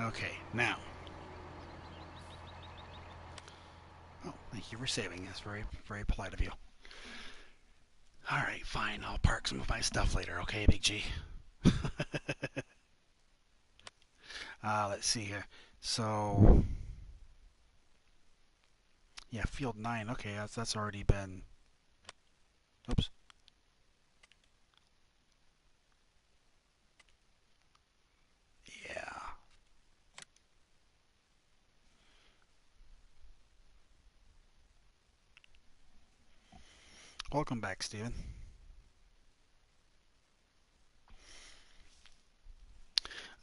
Okay, now. Oh, thank you for saving. That's very, very polite of you. Alright, fine. I'll park some of my stuff later, okay, Big G? Let's see here. So, yeah, field 9. Okay, that's already been... Oops. Yeah. Welcome back, Steven.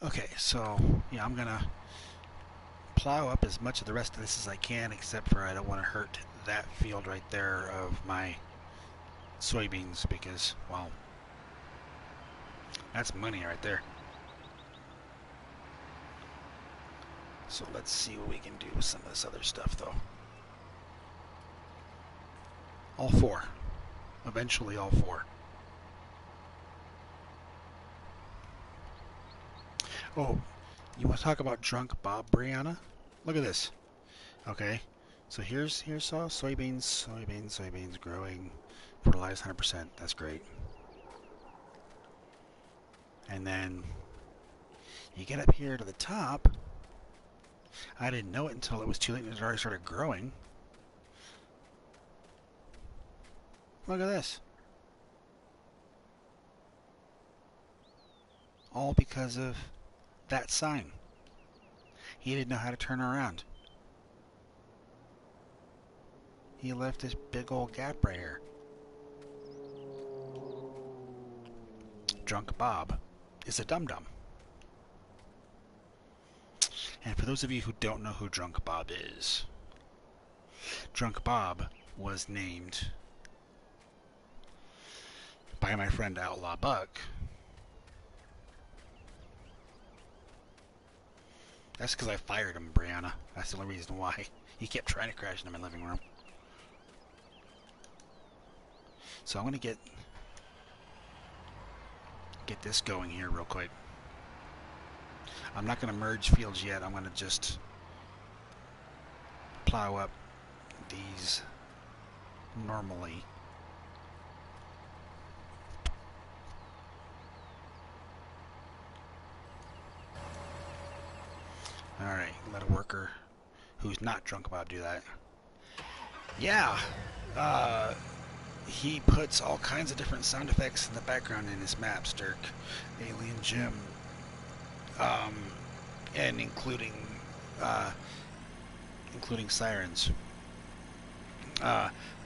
Okay, so, yeah, I'm gonna plow up as much of the rest of this as I can, except for I don't want to hurt that field right there of my soybeans because, well, that's money right there. So let's see what we can do with some of this other stuff, though. All four. Eventually, all four. Oh, you want to talk about drunk Bob, Brianna? Look at this. Okay, so here's soybeans growing, fertilized 100%. That's great. And then you get up here to the top. I didn't know it until it was too late and it already started growing. Look at this. All because of that sign. He didn't know how to turn around. He left this big old gap right here. Drunk Bob is a dum-dum. And for those of you who don't know who Drunk Bob is, Drunk Bob was named by my friend Outlaw Buck. That's because I fired him, Brianna. That's the only reason why. He kept trying to crash into my living room. So I'm going to get this going here real quick. I'm not going to merge fields yet. I'm going to just plow up these normally. Alright, let a worker who's not Drunk Bob do that. Yeah, he puts all kinds of different sound effects in the background in his maps, Dirk. Alien Jim, and including sirens.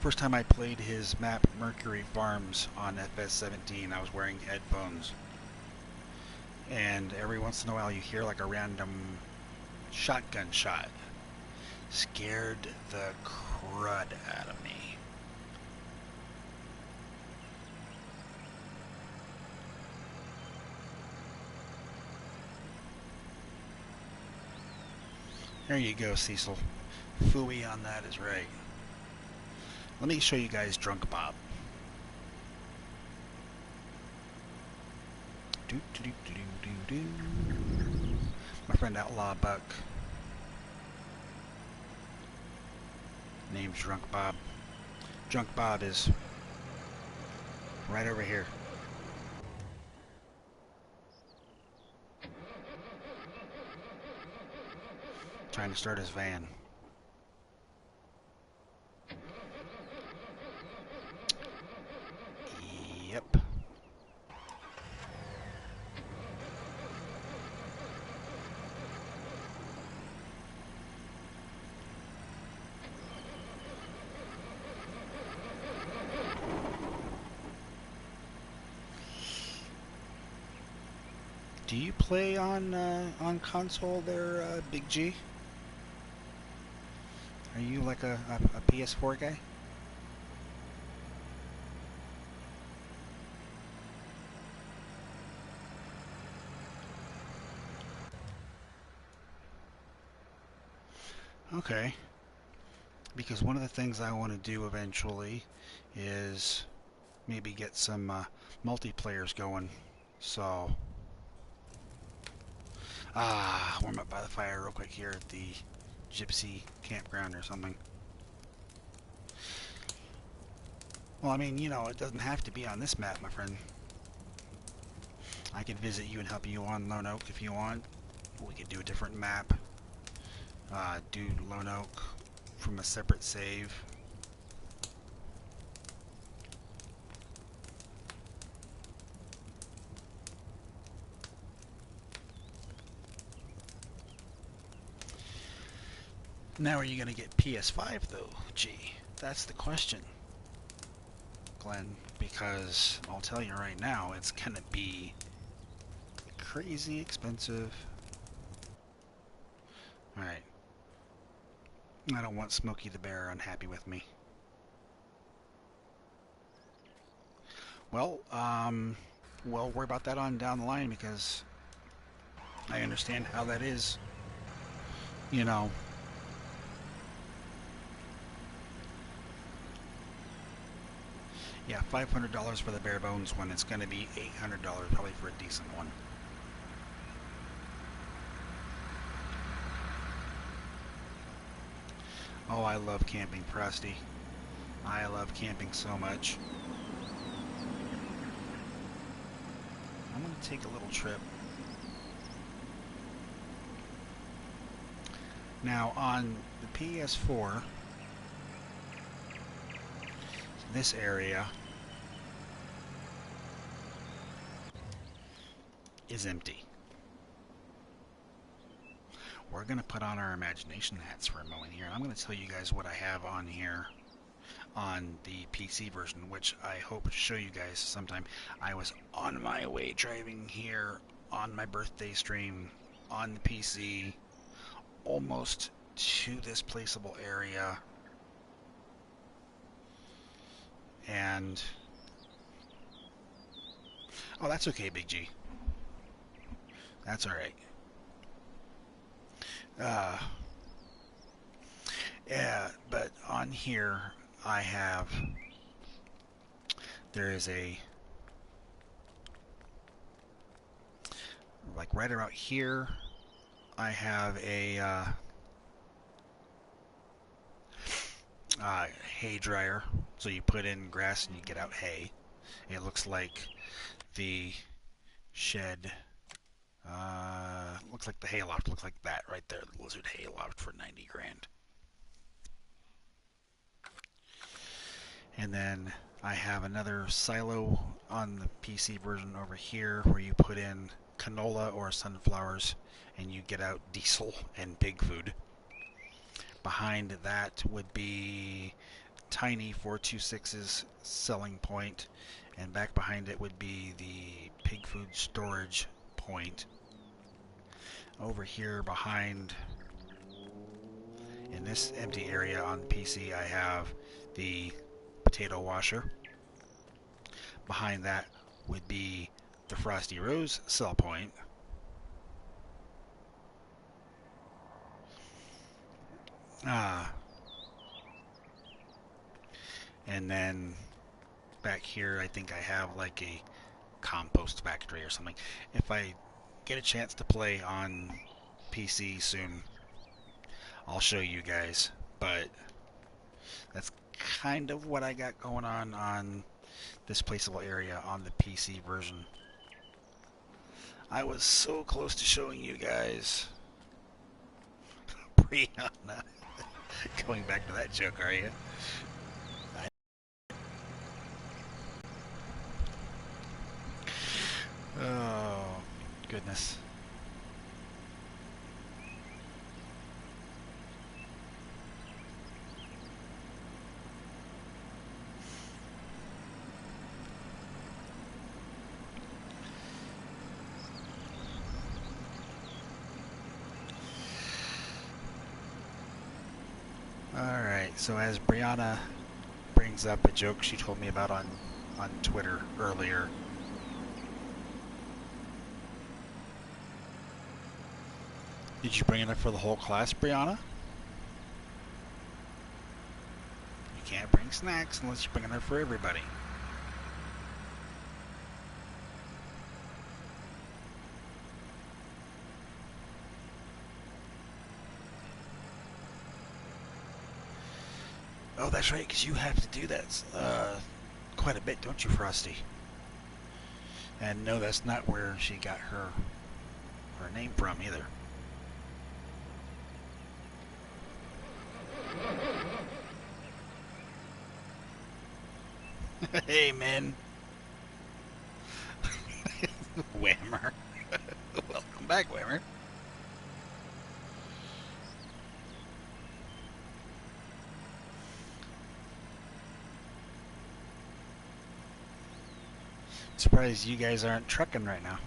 First time I played his map Mercury Farms on FS17, I was wearing headphones, and every once in a while you hear like a random shotgun shot. Scared the crud out of me. There you go, Cecil. Phooey on that is right. Let me show you guys Drunk Bob. My friend Outlaw Buck. Name's Drunk Bob. Drunk Bob is right over here. Trying to start his van. Yep. Do you play on console there, Big G? Are you like a PS4 guy? Okay. Because one of the things I want to do eventually is maybe get some multiplayers going. So, warm up by the fire real quick here at the Gypsy campground or something. Well, I mean, you know, it doesn't have to be on this map, my friend. I could visit you and help you on Lone Oak if you want. We could do a different map. Do Lone Oak from a separate save. Now are you going to get PS5 though? Gee, that's the question, Glenn, because I'll tell you right now, it's going to be crazy expensive. Alright. I don't want Smokey the Bear unhappy with me. Well, we'll worry about that on down the line because I understand how that is. You know, Yeah, $500 for the bare bones one. It's going to be $800 probably for a decent one. Oh, I love camping, Frosty. I love camping so much. I'm going to take a little trip. Now, on the ps4, this area is empty. We're going to put on our imagination hats for a moment here, and I'm going to tell you guys what I have on here on the PC version, which I hope to show you guys sometime. I was on my way driving here on my birthday stream on the PC, almost to this placeable area, and oh, that's okay, Big G. That's all right. Yeah, but on here I have, there is a, like right about here, I have a hay dryer. So you put in grass and you get out hay. It looks like the shed, looks like the hay loft, looks like that right there, the Lizard hay loft for 90 grand. And then I have another silo on the PC version over here where you put in canola or sunflowers and you get out diesel and pig food. Behind that would be tiny 426's selling point, and back behind it would be the pig food storage point. Over here behind, in this empty area on the PC, I have the potato washer. Behind that would be the Frosty Rose sell point. And then back here, I think I have like a compost factory or something. If I get a chance to play on PC soon, I'll show you guys. But that's kind of what I got going on this placeable area on the PC version. I was so close to showing you guys Brianna. Going back to that joke, are you? Oh, goodness. Alright, so as Brianna brings up a joke she told me about on Twitter earlier. Did you bring it up for the whole class, Brianna? You can't bring snacks unless you're bringing it up for everybody. Oh, that's right, because you have to do that quite a bit, don't you, Frosty? And no, that's not where she got her name from either. Hey, man. Whammer. Welcome back, Whammer. Surprised you guys aren't trucking right now.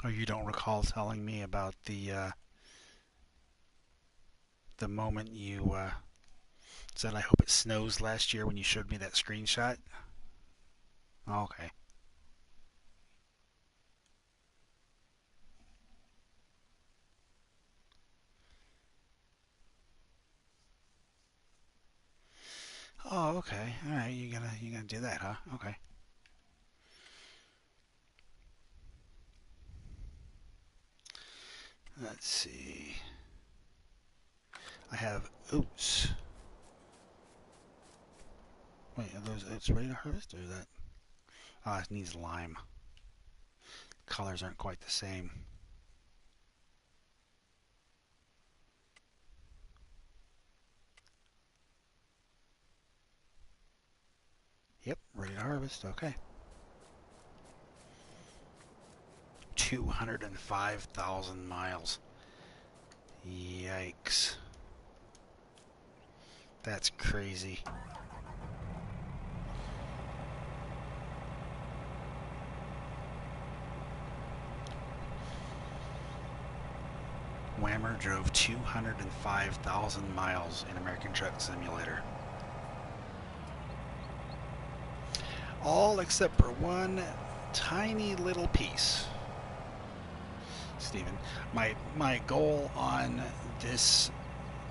Oh, you don't recall telling me about the moment you said I hope it snows last year when you showed me that screenshot? Oh, okay. Oh, okay. All right. You gonna do that, huh? Okay. Let's see. I have oats. Wait, are those oats ready to harvest or is that? Ah, it needs lime. Colors aren't quite the same. Yep, ready to harvest. Okay. 205,000 miles. Yikes. That's crazy. Whammer drove 205,000 miles in American Truck Simulator. All except for one tiny little piece. Stephen, my goal on this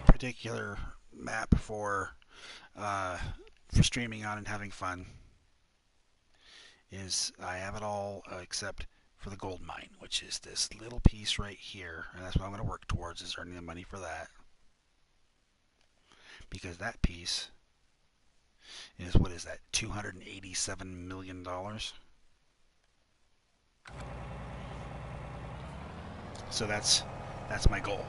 particular map uh, for streaming on and having fun is I have it all except for the gold mine, which is this little piece right here, and that's what I'm going to work towards is earning the money for that. Because that piece is what is that? $287 million. So that's my goal.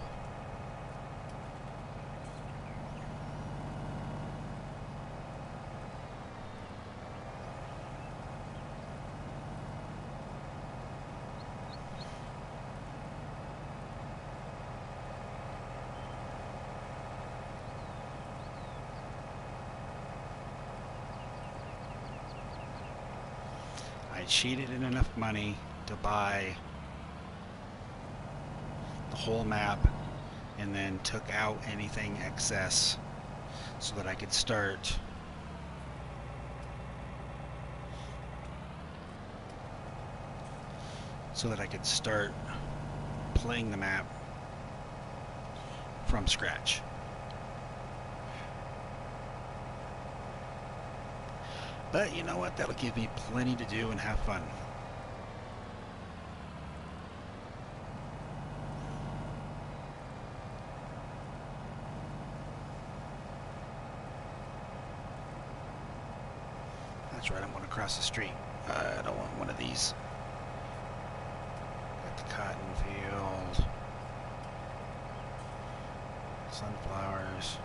I cheated in enough money to buy the whole map and then took out anything excess so that I could start playing the map from scratch. But you know what? That'll give me plenty to do and have fun. That's right, I'm going to cross the street. I don't want one of these. Got the cotton field. Sunflowers.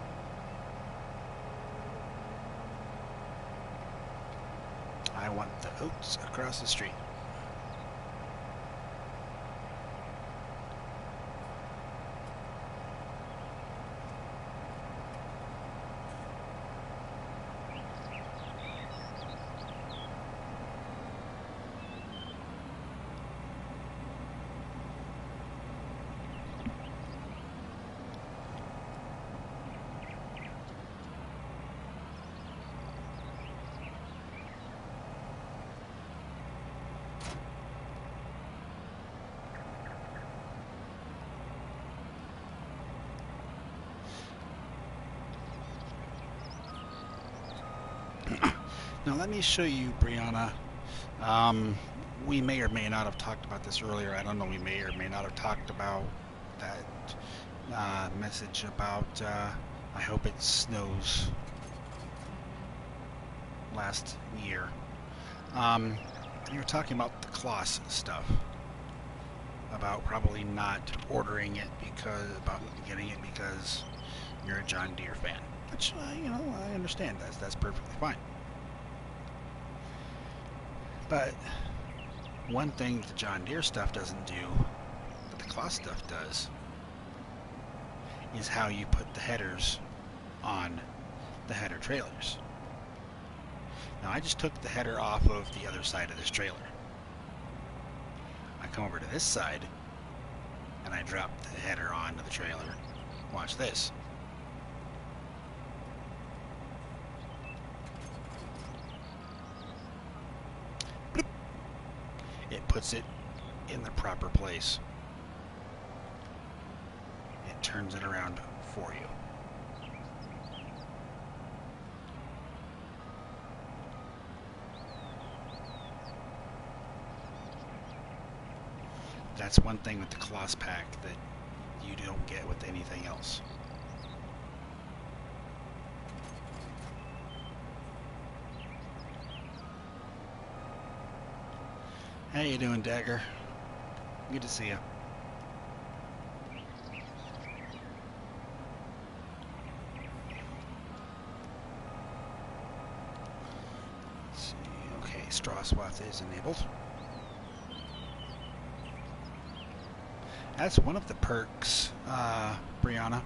I want the oats across the street. Now let me show you, Brianna. We may or may not have talked about this earlier. I don't know. We may or may not have talked about that message about I hope it snows last year. You were talking about the Kloss stuff, about probably not ordering it about getting it because you're a John Deere fan, which I understand. That's perfectly fine. But one thing the John Deere stuff doesn't do, but the Kloss stuff does, is how you put the headers on the header trailers. Now I just took the header off of the other side of this trailer. I come over to this side and I drop the header onto the trailer. Watch this. Bloop. It puts it in the proper place. It turns it around for you. That's one thing with the Closs pack that you don't get with anything else. How you doing, Dagger? Good to see you. Let's see. Okay, straw swath is enabled. That's one of the perks, Brianna.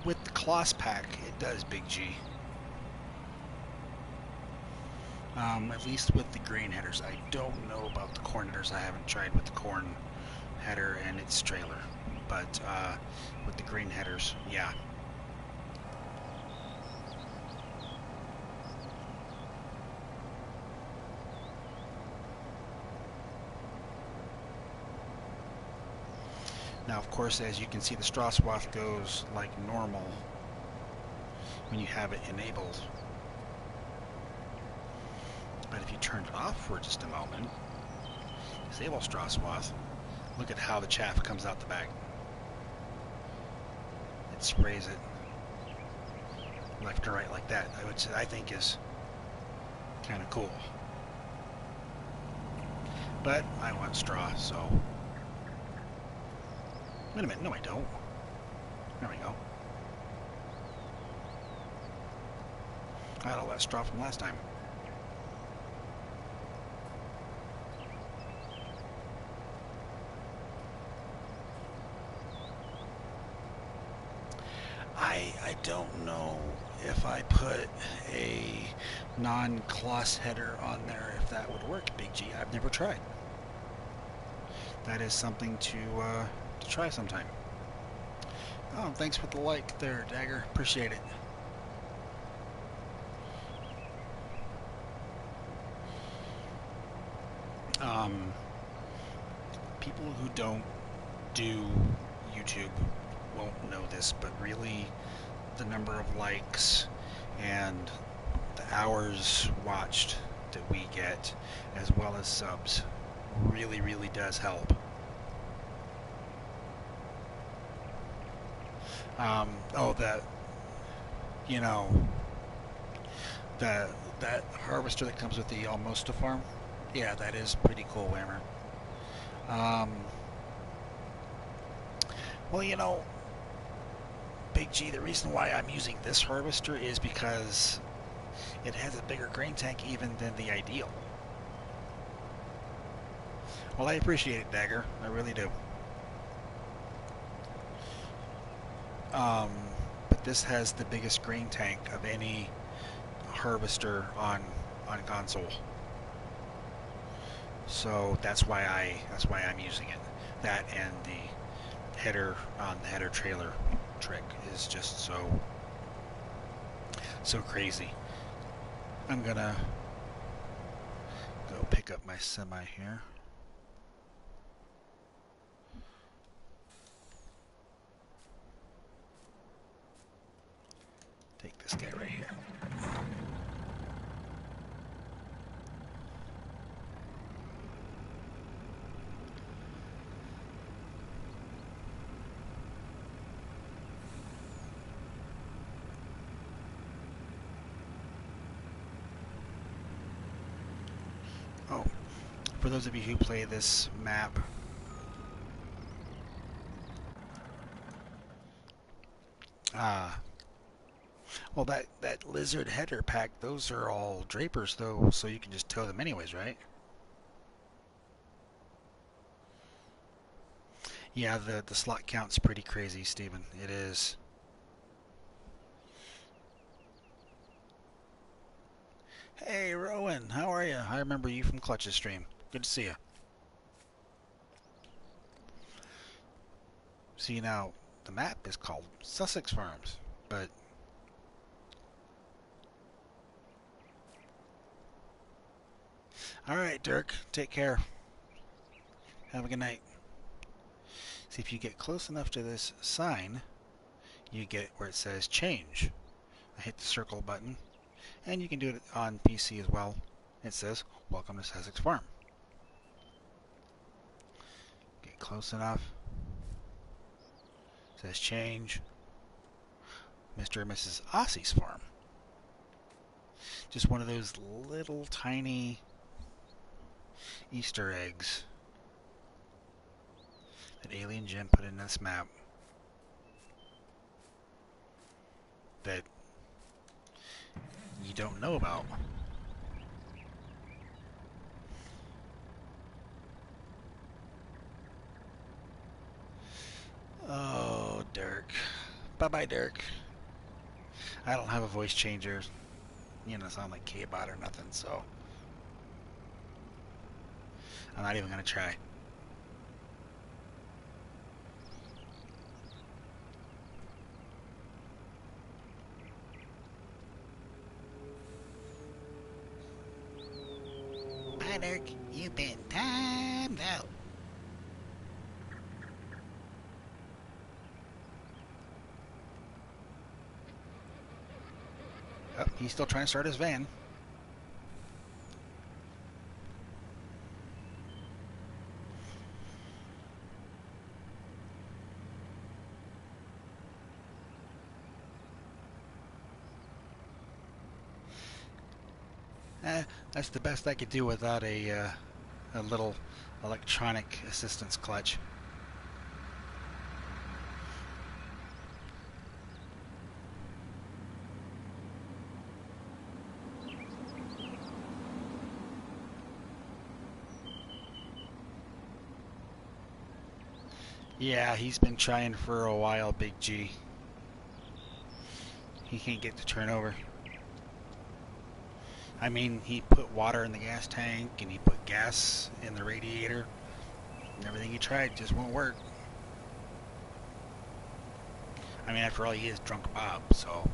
With the Closs pack, it does, Big G. At least with the grain headers. I don't know about the corn headers. I haven't tried with the corn header and its trailer. But with the grain headers, yeah. Now, of course, as you can see, the straw swath goes like normal when you have it enabled. But if you turn it off for just a moment, disable straw swath, look at how the chaff comes out the bag. It sprays it left to right like that, which I think is kind of cool. But I want straw, so... Wait a minute, no I don't. There we go. I had all that straw from last time. I don't know if I put a non-Closs header on there, if that would work, Big G. I've never tried. That is something to try sometime. Oh, thanks for the like there, Dagger. Appreciate it. People who don't do YouTube won't know this, but really the number of likes and the hours watched that we get, as well as subs, really does help. You know, that harvester that comes with the Almosta farm, yeah, that is pretty cool, Whammer. Well, you know, Big G, the reason why I'm using this harvester is because it has a bigger grain tank even than the Ideal. Well, I appreciate it, Dagger. I really do. But this has the biggest grain tank of any harvester on console. So that's why I'm using it. That and the header on the header trailer trick is just so crazy. I'm gonna go pick up my semi here. Take this guy right here. Oh, for those of you who play this map, well, that lizard header pack, those are all drapers though, so you can just tow them anyways, right? Yeah, the slot count's pretty crazy, Steven. It is. Hey, Rowan, how are you? I remember you from Clutch's stream. Good to see you. See, now, the map is called Sussex Farms, but... Alright, Dirk, take care. Have a good night. See, if you get close enough to this sign, you get where it says change. I hit the circle button, and you can do it on PC as well. It says, welcome to Sussex Farm. Get close enough. It says change. Mr. and Mrs. Ossie's farm. Just one of those little tiny Easter eggs that Alien Jim put in this map that you don't know about. Oh, Dirk. Bye-bye, Dirk. I don't have a voice changer. You know, sound like K-Bot or nothing, so I'm not even going to try. Bye, Dirk. You've been timed out. Oh, he's still trying to start his van. That's the best I could do without a little electronic assistance clutch. Yeah, he's been trying for a while, Big G. He can't get to turn over. I mean, he put water in the gas tank and he put gas in the radiator. And everything he tried just won't work. I mean, after all, he is Drunk Bob, so...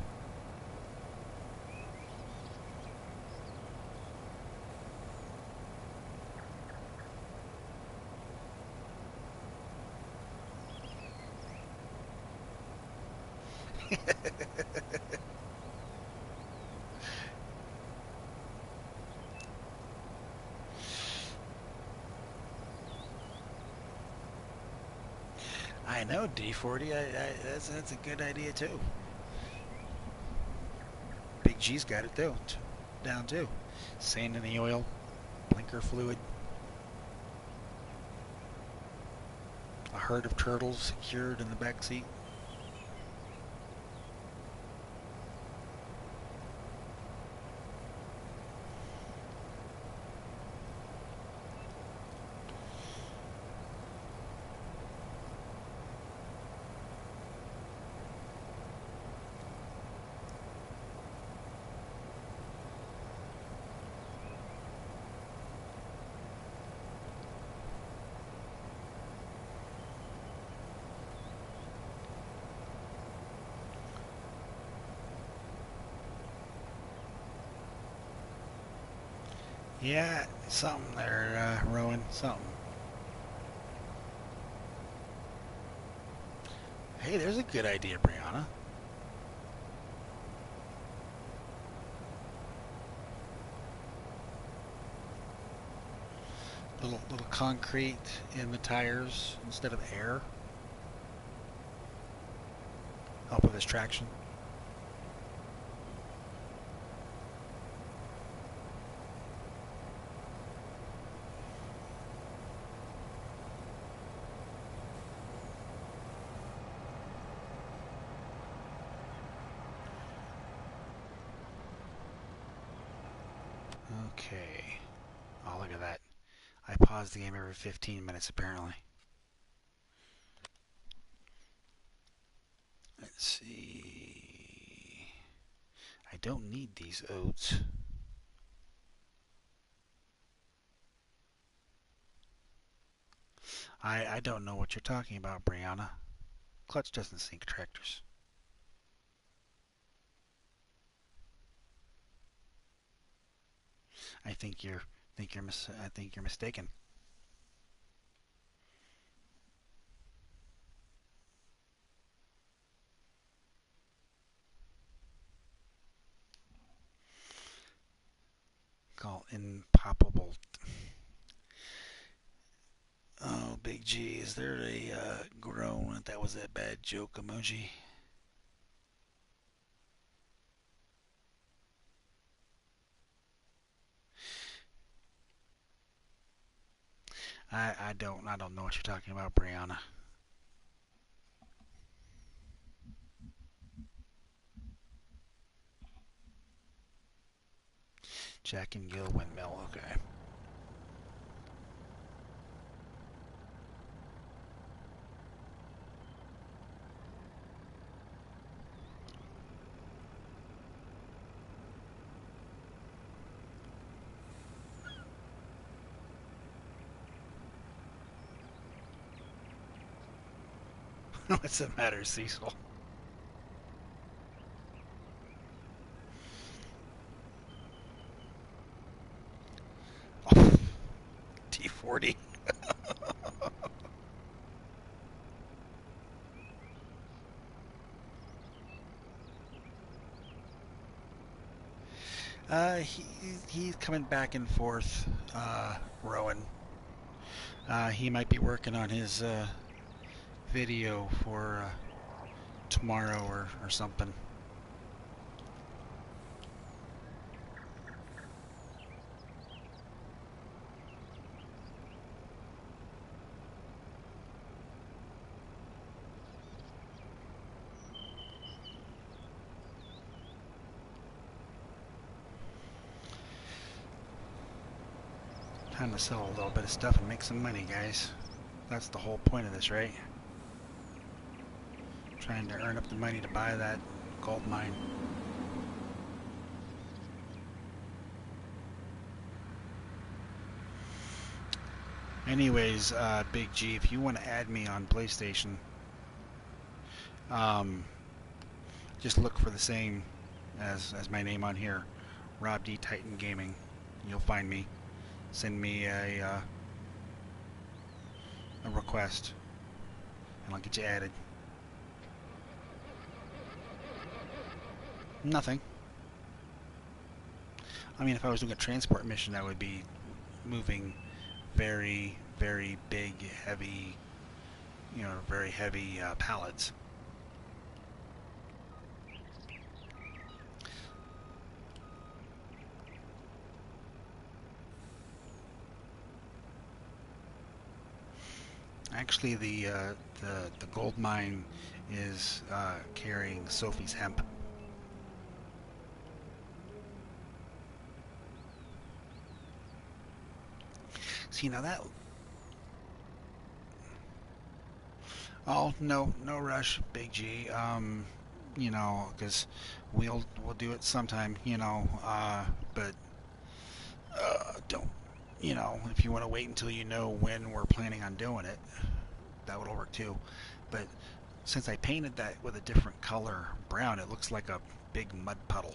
I know, D40. That's a good idea, too. Big G's got it, too. Down, too. Sand in the oil. Blinker fluid. A herd of turtles secured in the back seat. Yeah, something there, Rowan. Something. Hey, there's a good idea, Brianna. Little concrete in the tires instead of air. Help with his traction. Okay. Oh, look at that. I pause the game every 15 minutes, apparently. Let's see. I don't need these oats. I don't know what you're talking about, Brianna. Clutch doesn't sink tractors. I think you're mistaken. Call impalpable. Oh, Big G, is there a groan that was a bad joke emoji? I don't know what you're talking about, Brianna. Jack and Gill windmill. Okay. What's the matter, Cecil? Oh, T40. He he's coming back and forth, Rowan. He might be working on his video for tomorrow or something. Time to sell a little bit of stuff and make some money, guys. That's the whole point of this, right? Trying to earn up the money to buy that gold mine. Anyways, Big G, if you want to add me on PlayStation, um, just look for the same as my name on here, Rob D Titan Gaming. You'll find me. Send me a request, and I'll get you added. Nothing. I mean, if I was doing a transport mission, I would be moving very, very big, heavy, very heavy pallets. Actually, the gold mine is carrying Sophie's hemp. See, now that. Oh, no, no rush, Big G. Because we'll do it sometime, but don't, if you want to wait until you know when we're planning on doing it, that would work too. But since I painted that with a different color, brown, it looks like a big mud puddle.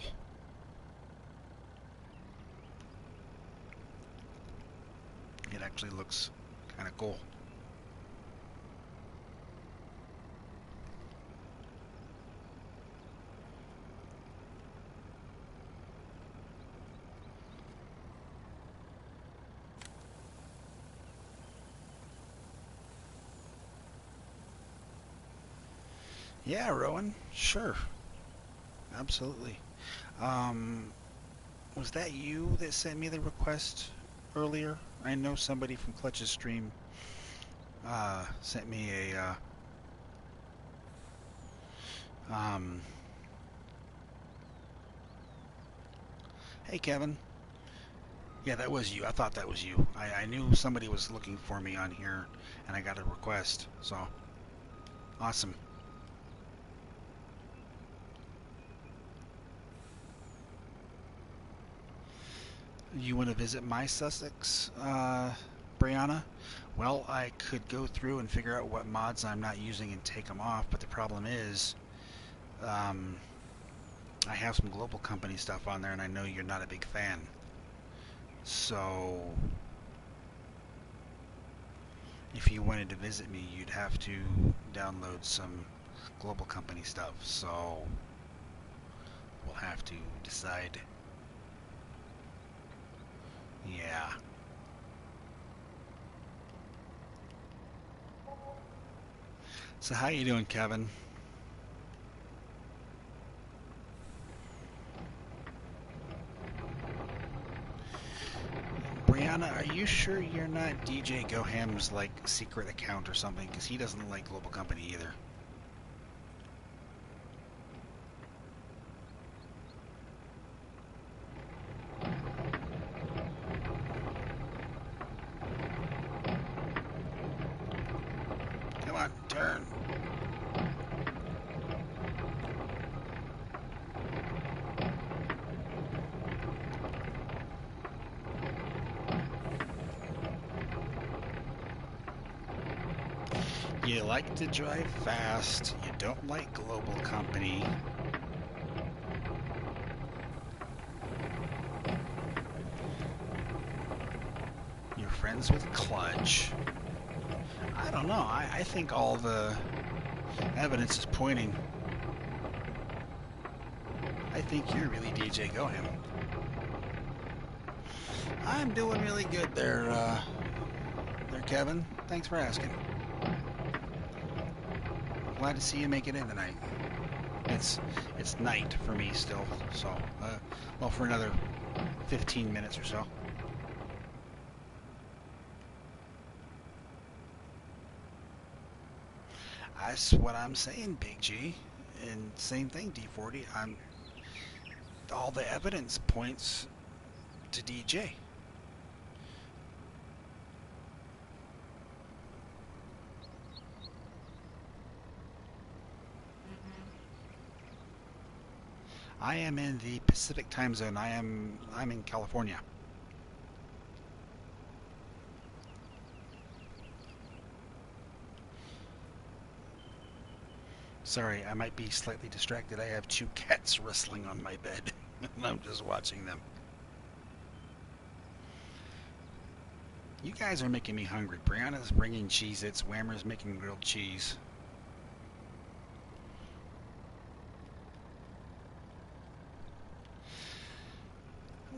It actually looks kind of cool. Yeah, Rowan, sure, absolutely. Um, was that you that sent me the request earlier? I know somebody from Clutch's stream sent me a hey Kevin. Yeah, that was you. I thought that was you. I knew somebody was looking for me on here, and I got a request. So awesome. You want to visit my Sussex Brianna? Well, I could go through and figure out what mods I'm not using and take them off, but the problem is, um, I have some global company stuff on there, and I know you're not a big fan. So, if you wanted to visit me, you'd have to download some global company stuff. So, we'll have to decide. Yeah. So how you doing, Kevin? Brianna, are you sure you're not DJ Goham's like secret account or something? Because he doesn't like global company either. Come on, turn. You like to drive fast. You don't like global company. You're friends with Clutch. I don't know. I think all the evidence is pointing. I think you're really DJ Goham. I'm doing really good there, Kevin. Thanks for asking. Glad to see you make it in tonight. It's night for me still, so well, for another 15 minutes or so. That's what I'm saying, Big G. And same thing, D40. All the evidence points to DJ. I am in the Pacific time zone. I'm in California. Sorry, I might be slightly distracted. I have two cats wrestling on my bed, and I'm just watching them. You guys are making me hungry. Brianna's bringing Cheez-Its. Whammer's making grilled cheese.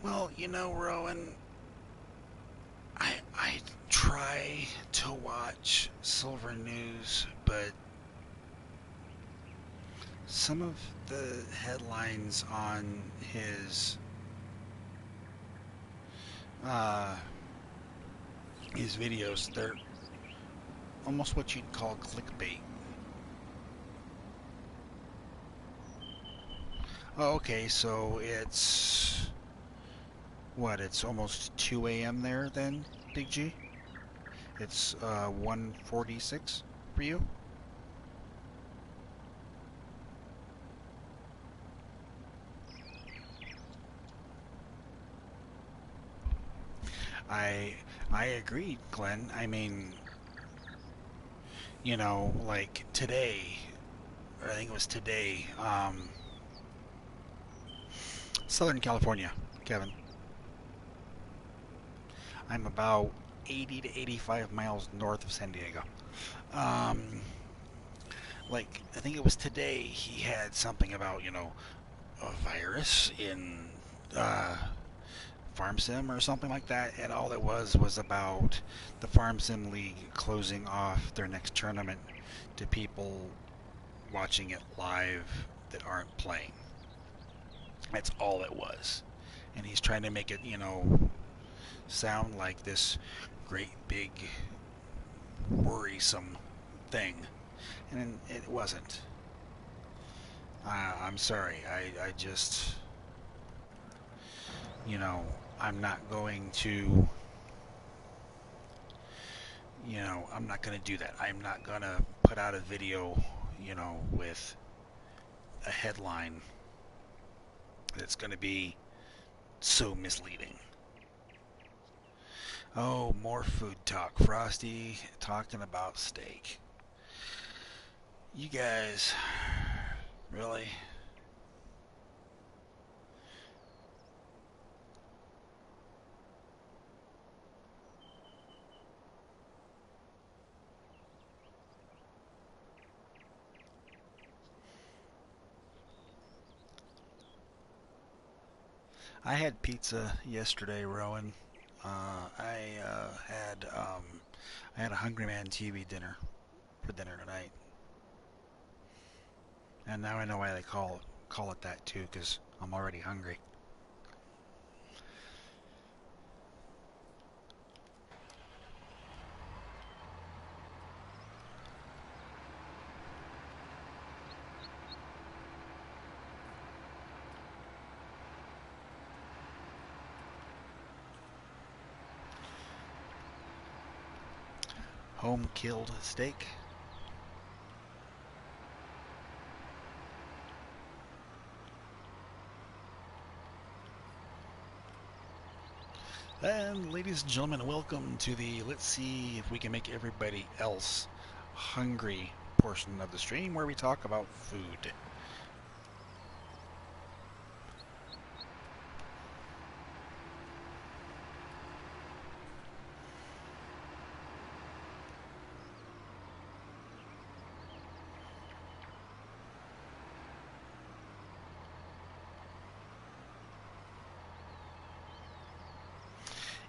Well, you know, Rowan, I try to watch Silver News, but some of the headlines on uh, his videos, they're almost what you'd call clickbait. Oh, okay, so it's what? It's almost 2 a.m. there then, Big G? It's 1:46 for you? I I agree, Glenn. I mean, you know, like today, or I think it was today, Southern California, Kevin. I'm about 80 to 85 miles north of San Diego. Um, like, I think it was today he had something about, you know, a virus in uh, Farm Sim or something like that, and all it was about the Farm Sim League closing off their next tournament to people watching it live that aren't playing. That's all it was. And he's trying to make it, you know, sound like this great big worrisome thing. And it wasn't. I'm sorry. I just, you know, I'm not going to, I'm not going to do that. I'm not going to put out a video, with a headline that's going to be so misleading. Oh, more food talk. Frosty talking about steak. You guys, really? I had pizza yesterday, Rowan. I had a Hungry Man TV dinner for dinner tonight, and now I know why they call it that too, because I'm already hungry. Home killed steak. And ladies and gentlemen, welcome to the let's see if we can make everybody else hungry portion of the stream where we talk about food.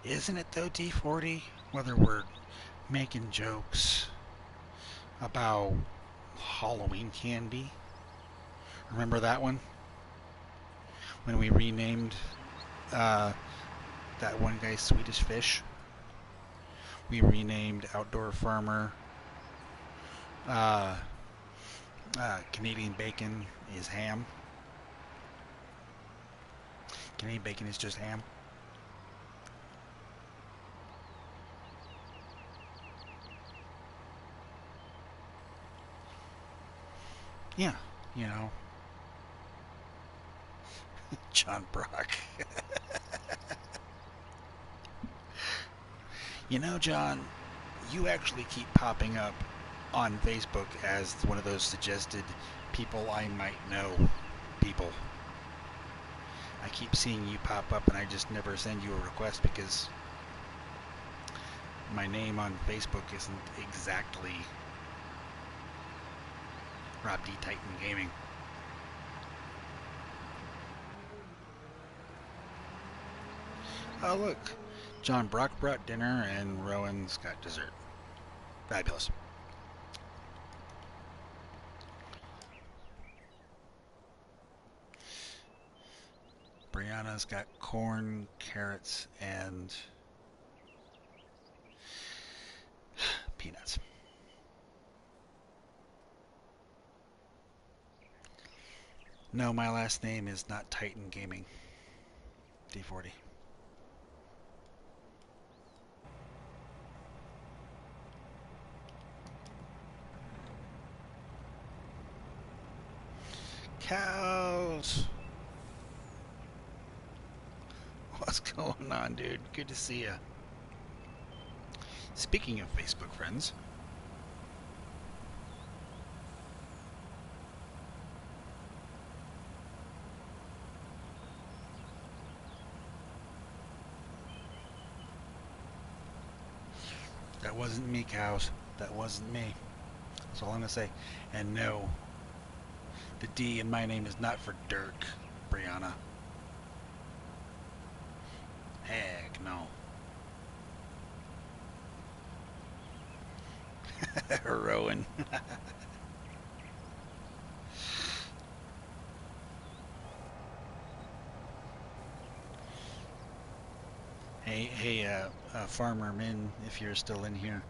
Isn't it though, D40? Whether we're making jokes about Halloween candy. Remember that one? When we renamed uh, that one guy Swedish Fish? We renamed Outdoor Farmer uh, Canadian Bacon is ham. Canadian Bacon is just ham. Yeah, you know, John Brock. You know, John, you actually keep popping up on Facebook as one of those suggested people I might know people. I keep seeing you pop up and I just never send you a request because my name on Facebook isn't exactly Rob D. Titan Gaming. Oh, look. John Brock brought dinner and Rowan's got dessert. Fabulous. Brianna's got corn, carrots, and peanuts. No, my last name is not Titan Gaming. D40. Cows! What's going on, dude? Good to see you. Speaking of Facebook friends, that wasn't me, cows. That wasn't me. That's all I'm going to say. And no, the D in my name is not for Dirk, Brianna. Heck no. Rowan. Hey, Farmer Min, if you're still in here,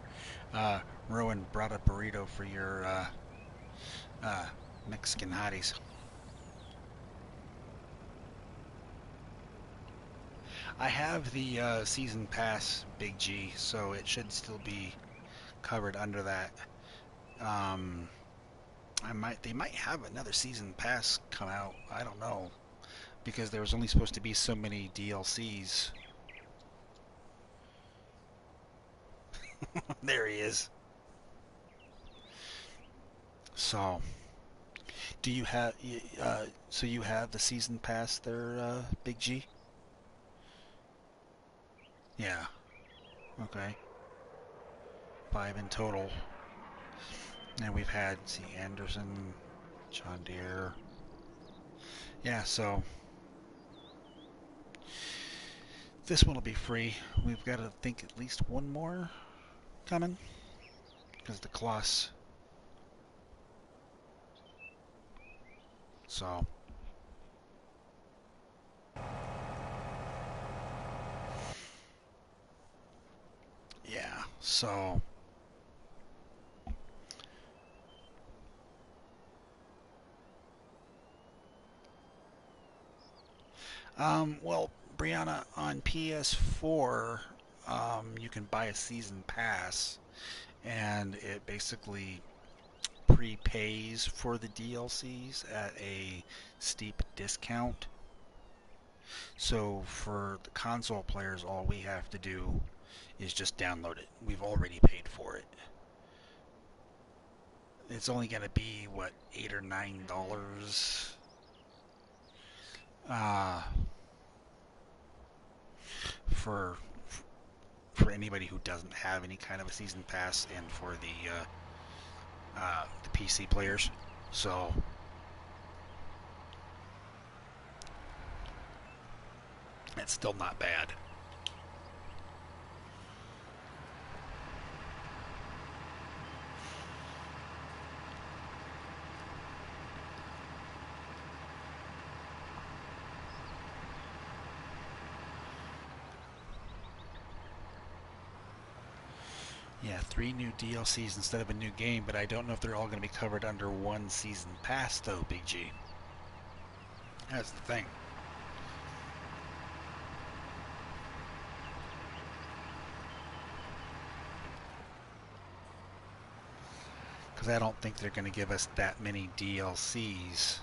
Rowan brought a burrito for your uh, Mexican hotties. I have the season pass, Big G, so it should still be covered under that. Um, they might have another season pass come out. I don't know because there was only supposed to be so many DLCs. There he is. So, do you have? So you have the season pass there, Big G? Yeah. Okay. 5 in total, and we've had Anderson, John Deere. Yeah. So this one will be free. We've got to think at least one more coming because the Kloss. So yeah. So well, Brianna, on ps4, you can buy a season pass, and it basically prepays for the DLCs at a steep discount. So for the console players, all we have to do is just download it. We've already paid for it. It's only going to be what, $8 or $9 uh, for anybody who doesn't have any kind of a season pass, and for the PC players. So it's still not bad. Yeah, 3 new DLCs instead of a new game, but I don't know if they're all going to be covered under one season pass, though, Big G. That's the thing. Because I don't think they're going to give us that many DLCs.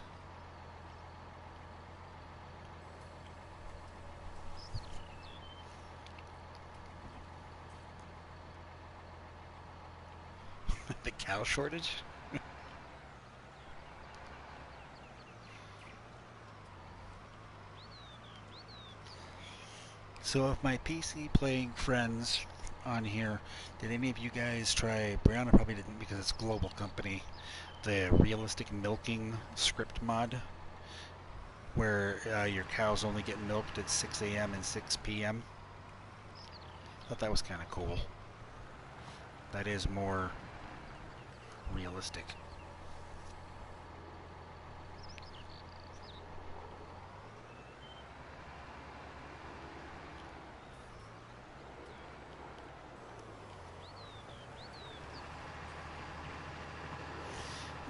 The cow shortage? So, if my PC playing friends on here, did any of you guys try? Brianna probably didn't because it's a global company. The realistic milking script mod, where your cows only get milked at 6 a.m. and 6 p.m. Thought that was kind of cool. That is more realistic.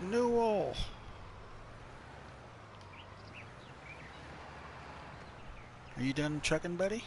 Newell! Are you done trucking, buddy?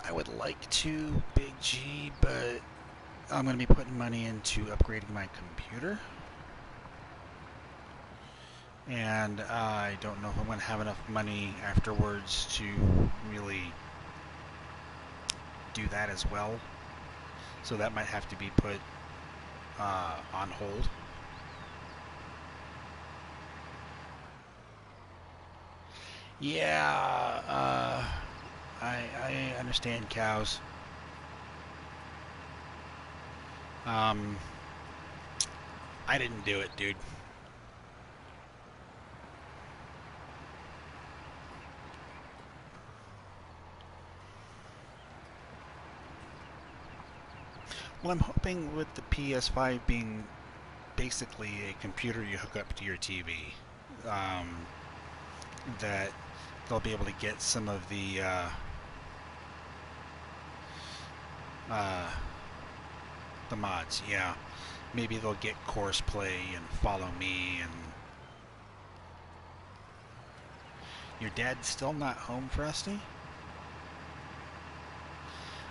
I would like to, Big G, but I'm going to be putting money into upgrading my computer. And I don't know if I'm going to have enough money afterwards to really do that as well. So that might have to be put on hold. Yeah, I understand cows. Um, I didn't do it, dude. Well, I'm hoping with the PS5 being basically a computer you hook up to your TV, that they'll be able to get some of the Uh, the mods, yeah. Maybe they'll get course play and follow me. And your dad's still not home, Frosty?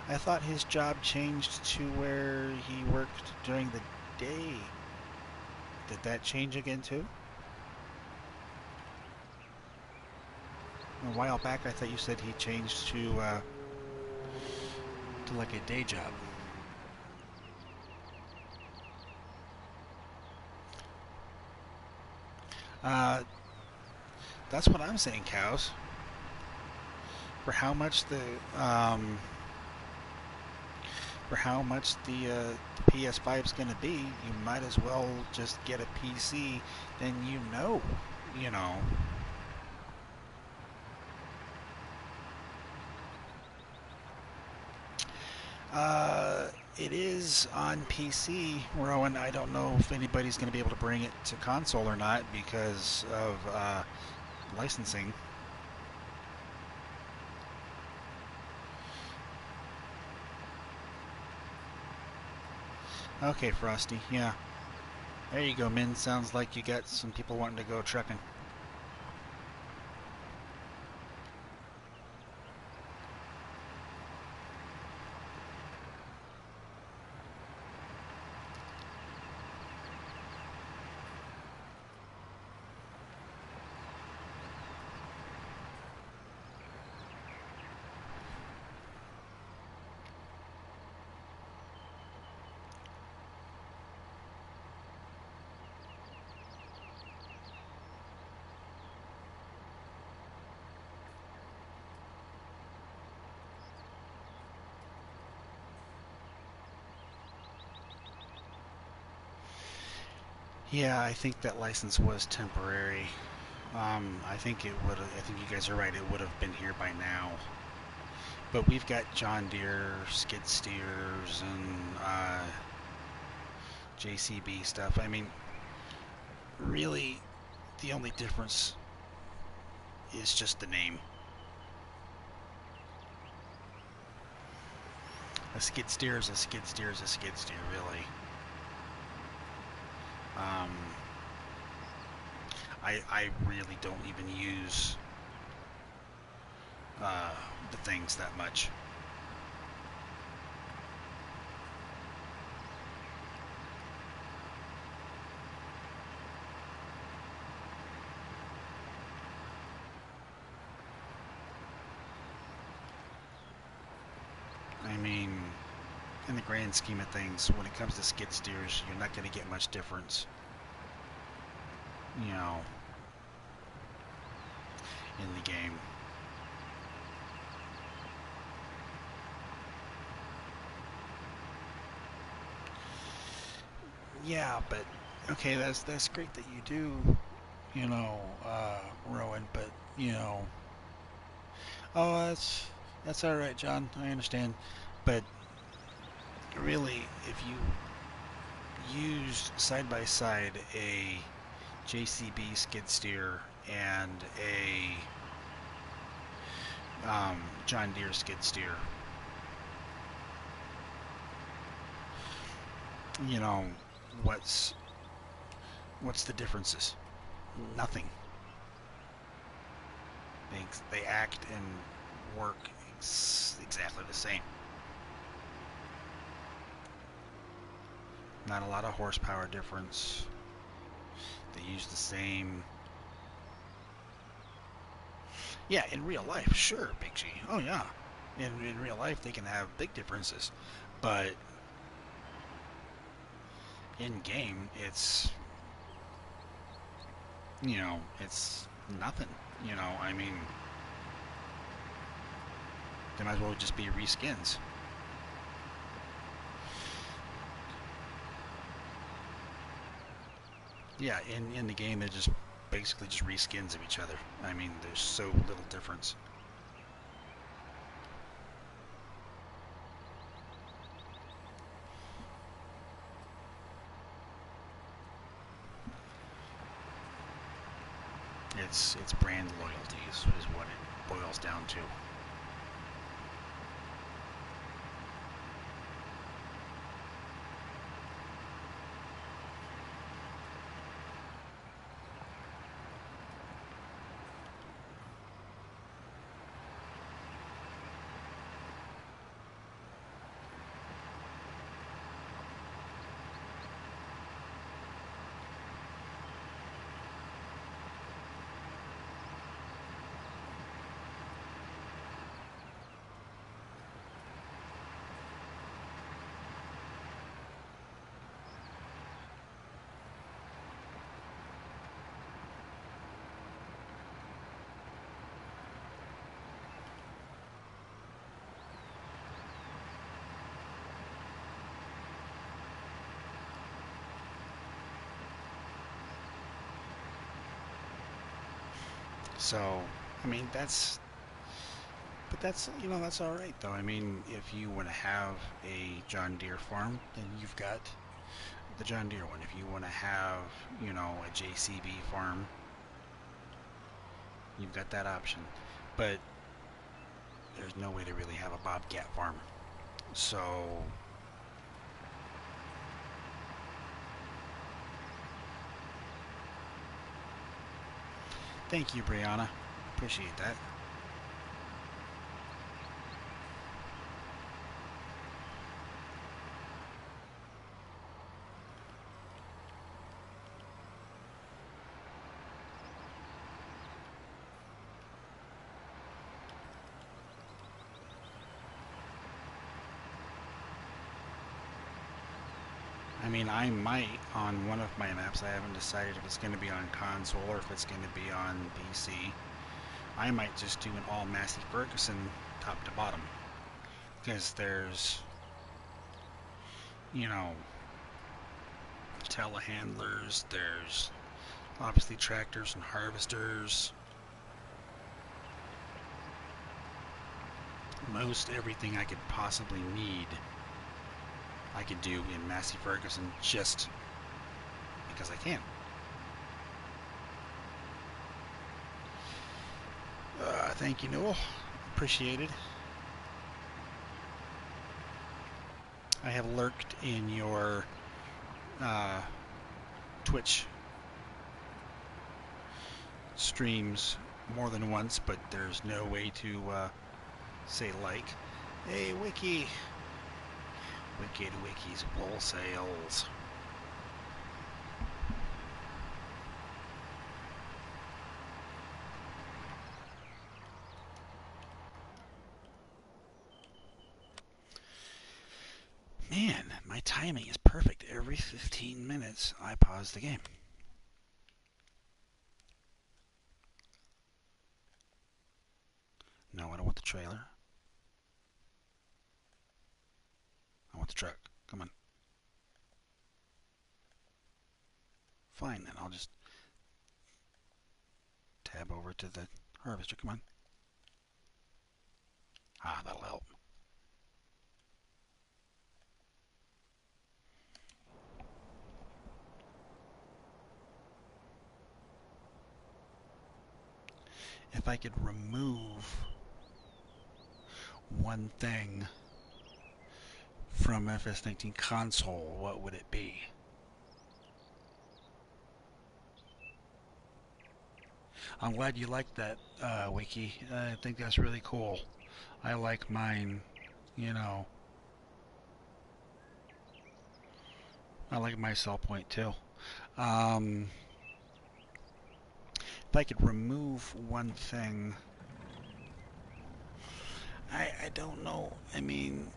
I thought his job changed to where he worked during the day. Did that change again too? A while back, I thought you said he changed to like a day job. Uh, that's what I'm saying, cows. For how much the PS5 is going to be, you might as well just get a PC. Then you know. It is on PC, Rowan. I don't know if anybody's going to be able to bring it to console or not because of licensing. Okay, Frosty. Yeah. There you go, Min. Sounds like you got some people wanting to go trucking. Yeah, I think that license was temporary. I think it would. I think you guys are right. It would have been here by now. But we've got John Deere skid steers and JCB stuff. I mean, really, the only difference is just the name. A skid steer is a skid steer is a skid steer, really. Um, I really don't even use the things that much. I mean, in the grand scheme of things, when it comes to skid steers, you're not going to get much difference. You know, in the game. Yeah, but okay, that's great that you do, Rowan. But oh, that's all right, John. I understand. But really, if you used side by side a JCB skid steer and a John Deere skid steer, you know, what's the differences? Nothing. They act and work exactly the same. Not a lot of horsepower difference. They use the same. Yeah, in real life, sure, Big G. Oh yeah, in real life they can have big differences, but in game it's nothing. I mean, they might as well just be reskins. Yeah, in the game, they're just basically just reskins of each other. I mean, there's so little difference. It's brand loyalty is what it boils down to. So, I mean, that's, that's all right though. I mean, if you want to have a John Deere farm, then you've got the John Deere one. If you want to have, a JCB farm, you've got that option. But there's no way to really have a Bobcat farm. So, thank you, Brianna. Appreciate that. I mean, I might on one of my maps. I haven't decided if it's going to be on console or if it's going to be on PC. I might just do an all Massey Ferguson top to bottom because there's, you know, telehandlers, there's obviously tractors and harvesters. Most everything I could possibly need I could do in Massey Ferguson just because I can. Thank you, Noel. Appreciate it. I have lurked in your Twitch streams more than once, but there's no way to say like. Hey, Wiki. Wicked Wikis wool sales. Man, my timing is perfect. Every 15 minutes, I pause the game. No, I don't want the trailer. I want the truck. Come on. Fine, then I'll just tab over to the harvester. Come on. Ah, that'll help. If I could remove one thing from FS19 console, what would it be? I'm glad you liked that, Wiki. I think that's really cool. I like mine, you know. I like my sell point too. If I could remove one thing, I don't know. I mean,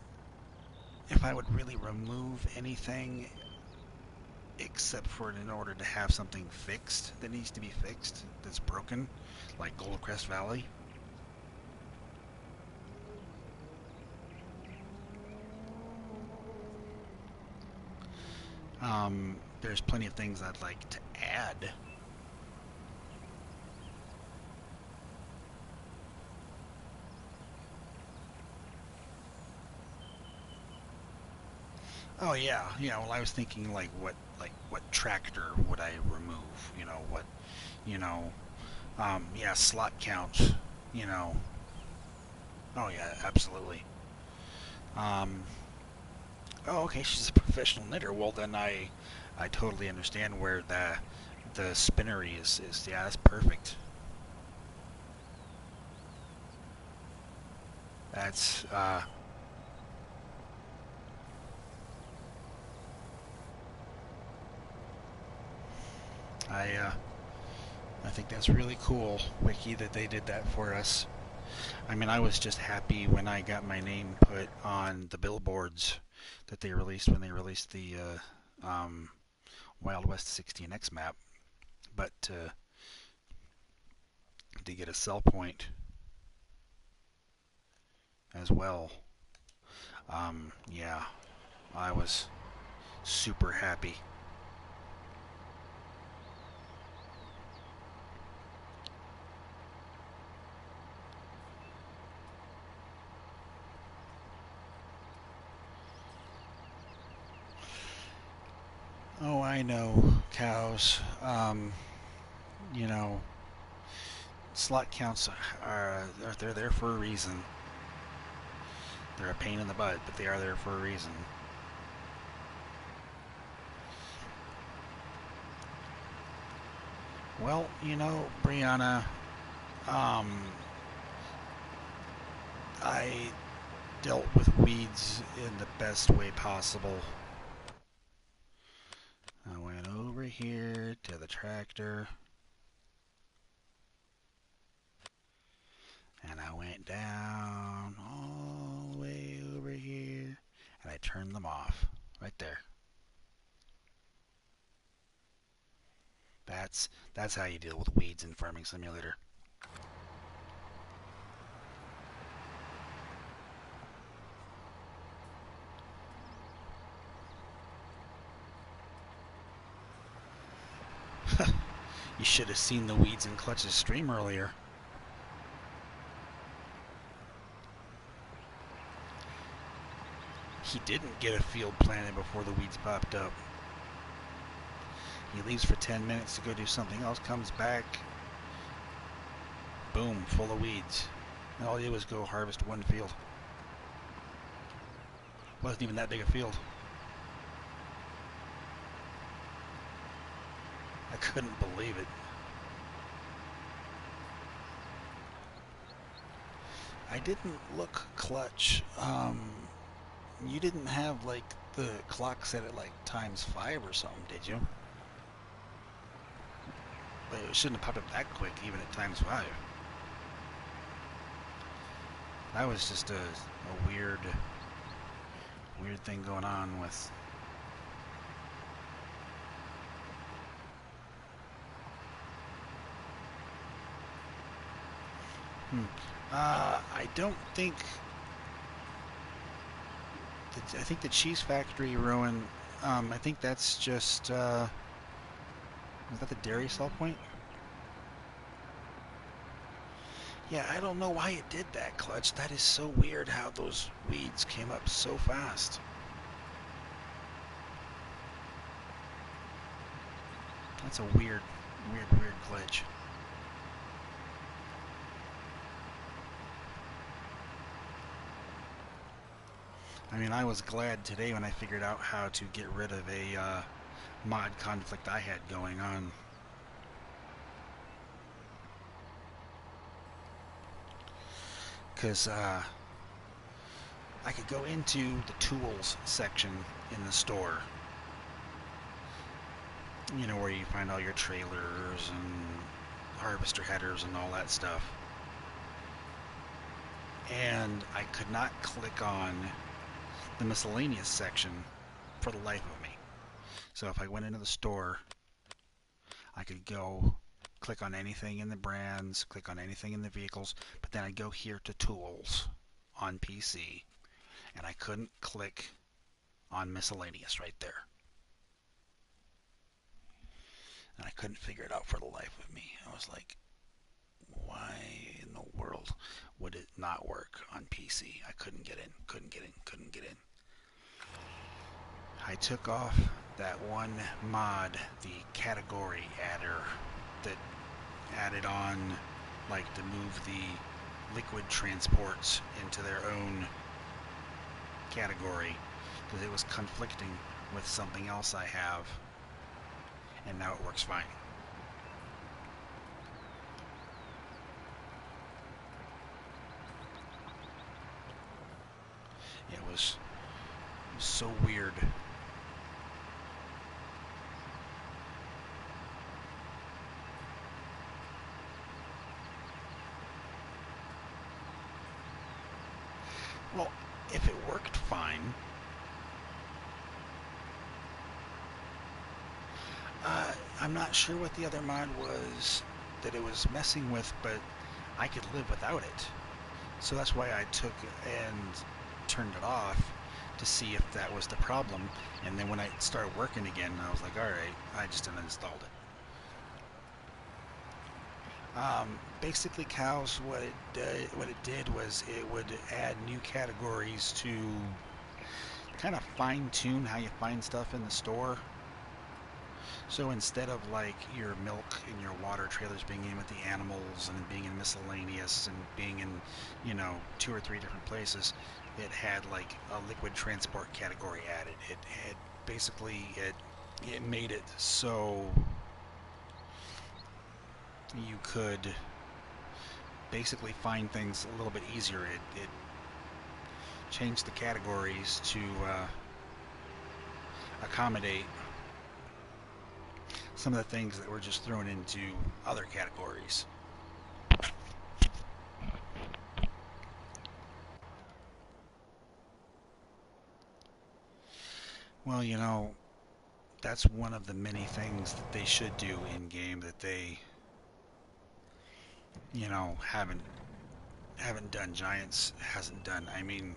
if I would really remove anything except for in order to have something fixed that needs to be fixed, that's broken, like Goldcrest Valley. There's plenty of things I'd like to add. Oh yeah, yeah. Well, I was thinking like what tractor would I remove? You know, yeah, slot count. You know, oh yeah, absolutely. Um, oh, okay, she's a professional knitter. Well, then I totally understand where the spinnery is. Yeah, that's perfect. That's I I think that's really cool, Wiki, that they did that for us. I mean, I was just happy when I got my name put on the billboards that they released when they released the Wild West 16X map. But to get a sell point as well, yeah, I was super happy. I know, cows. You know, slot counts are they're there for a reason. They're a pain in the butt, but they are there for a reason. Well, Brianna, I dealt with weeds in the best way possible. I went over here to the tractor, and I went down all the way over here, and I turned them off right there. That's how you deal with weeds in Farming Simulator. You should have seen the weeds in Clutch's stream earlier. He didn't get a field planted before the weeds popped up. He leaves for 10 minutes to go do something else, comes back, boom, full of weeds. And all he did was go harvest one field. Wasn't even that big a field. I couldn't believe it. I didn't look, Clutch. You didn't have like the clock set at like ×5 or something, did you? But it shouldn't have popped up that quick, even at ×5. That was just a weird thing going on with. I don't think. I think the cheese factory ruin. I think that's just. Was that the dairy sell point? Yeah, I don't know why it did that, Clutch. That is so weird how those weeds came up so fast. That's a weird glitch. I mean, I was glad today when I figured out how to get rid of a mod conflict I had going on. Because I could go into the tools section in the store. You know, where you find all your trailers and harvester headers and all that stuff. And I could not click on the miscellaneous section for the life of me. So if I went into the store, I could go click on anything in the brands, click on anything in the vehicles, but then I'd go here to tools on PC, and I couldn't click on miscellaneous right there. And I couldn't figure it out for the life of me. I was like, why in the world would it not work on PC? I couldn't get in, couldn't get in. I took off that one mod, the category adder, that added on, like, to move the liquid transports into their own category, because it was conflicting with something else I have, and now it works fine. It was so weird. Well, if it worked fine, I'm not sure what the other mod was that it was messing with, but I could live without it. So that's why I took and turned it off to see if that was the problem. And then when I started working again, I was like, alright, I just uninstalled it. Basically, cows, what it did was it would add new categories to kind of fine-tune how you find stuff in the store. So instead of like your milk and your water trailers being in with the animals and being in miscellaneous and being in, you know, 2 or 3 different places, it had like a liquid transport category added. It had basically it made it so you could basically find things a little bit easier. It changed the categories to accommodate some of the things that were just thrown into other categories. Well, you know, that's one of the many things that they should do in game that they, you know, haven't done. Giants hasn't done. I mean,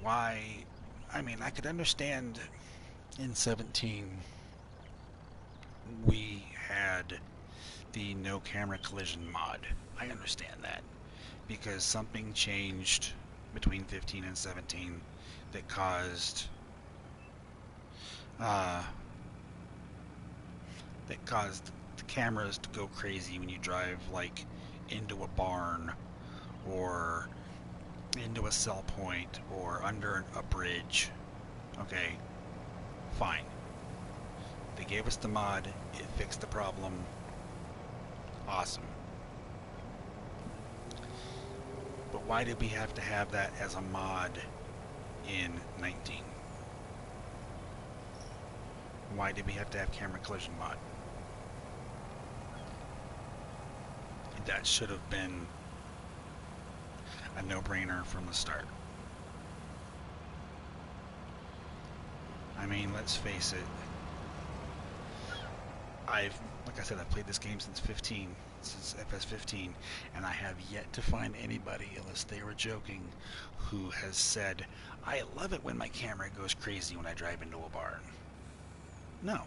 why? I mean, I could understand in 17 we had the no camera collision mod. I understand that because something changed between 15 and 17 that uh, caused the cameras to go crazy when you drive like into a barn or into a cell point or under a bridge. Okay, fine. They gave us the mod, it fixed the problem. Awesome. But why did we have to have that as a mod in 19? Why did we have to have camera collision mod? That should have been a no-brainer from the start. I mean, let's face it. Like I said, I've played this game since FS 15, and I have yet to find anybody, unless they were joking, who has said, I love it when my camera goes crazy when I drive into a barn. No.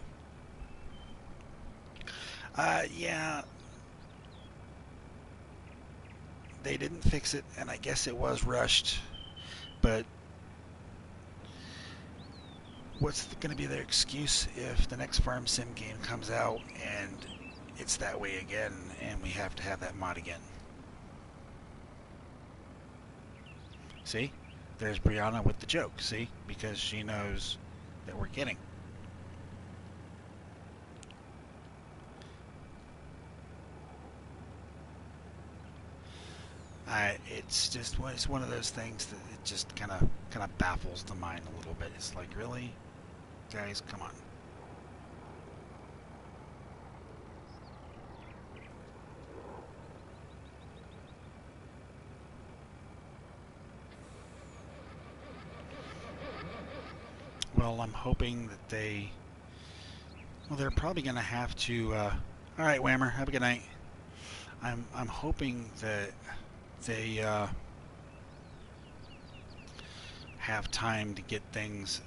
Yeah, they didn't fix it, and I guess it was rushed, but what's going to be their excuse if the next Farm Sim game comes out and it's that way again and we have to have that mod again? See? There's Brianna with the joke, see? Because she knows that we're kidding. It's one of those things that it just kind of baffles the mind a little bit. It's like, really? Guys, come on. Well, I'm hoping that they're probably going to have to, all right, Whammer, have a good night. I'm hoping that they have time to get things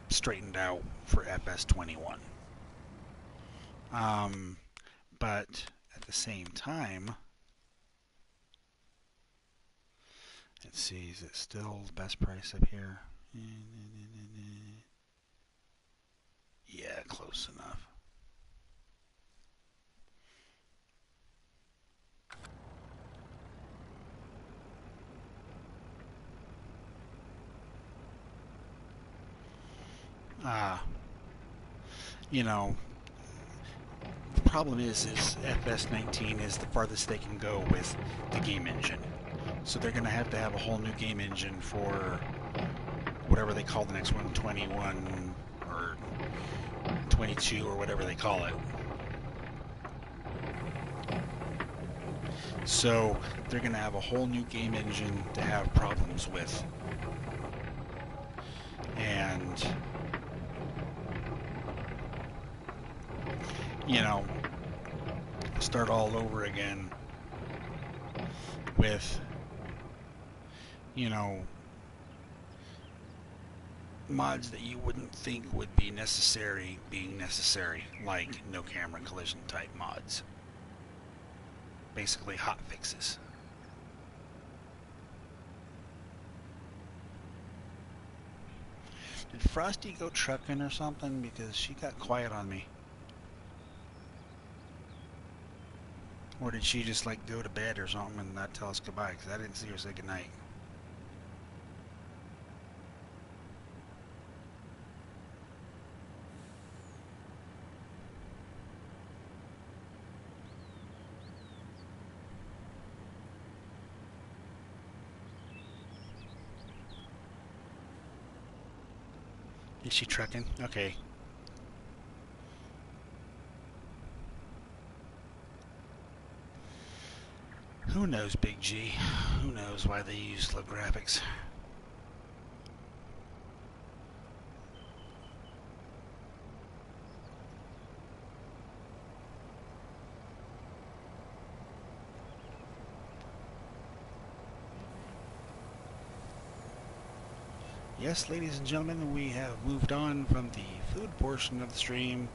straightened out for FS21. But at the same time, let's see, is it still the best price up here? Yeah, close enough. You know, the problem is FS19 is the farthest they can go with the game engine. So they're going to have a whole new game engine for whatever they call the next one, 21 or 22 or whatever they call it. So they're going to have a whole new game engine to have problems with. And, you know, start all over again with, you know, mods that you wouldn't think would be necessary being necessary, like no camera collision type mods. Basically hot fixes. Did Frosty go trucking or something? Because she got quiet on me. Or did she just like go to bed or something and not tell us goodbye? Because I didn't see her say goodnight. Is she trucking? Okay. Who knows, Big G? Who knows why they use slow graphics? Yes, ladies and gentlemen, we have moved on from the food portion of the stream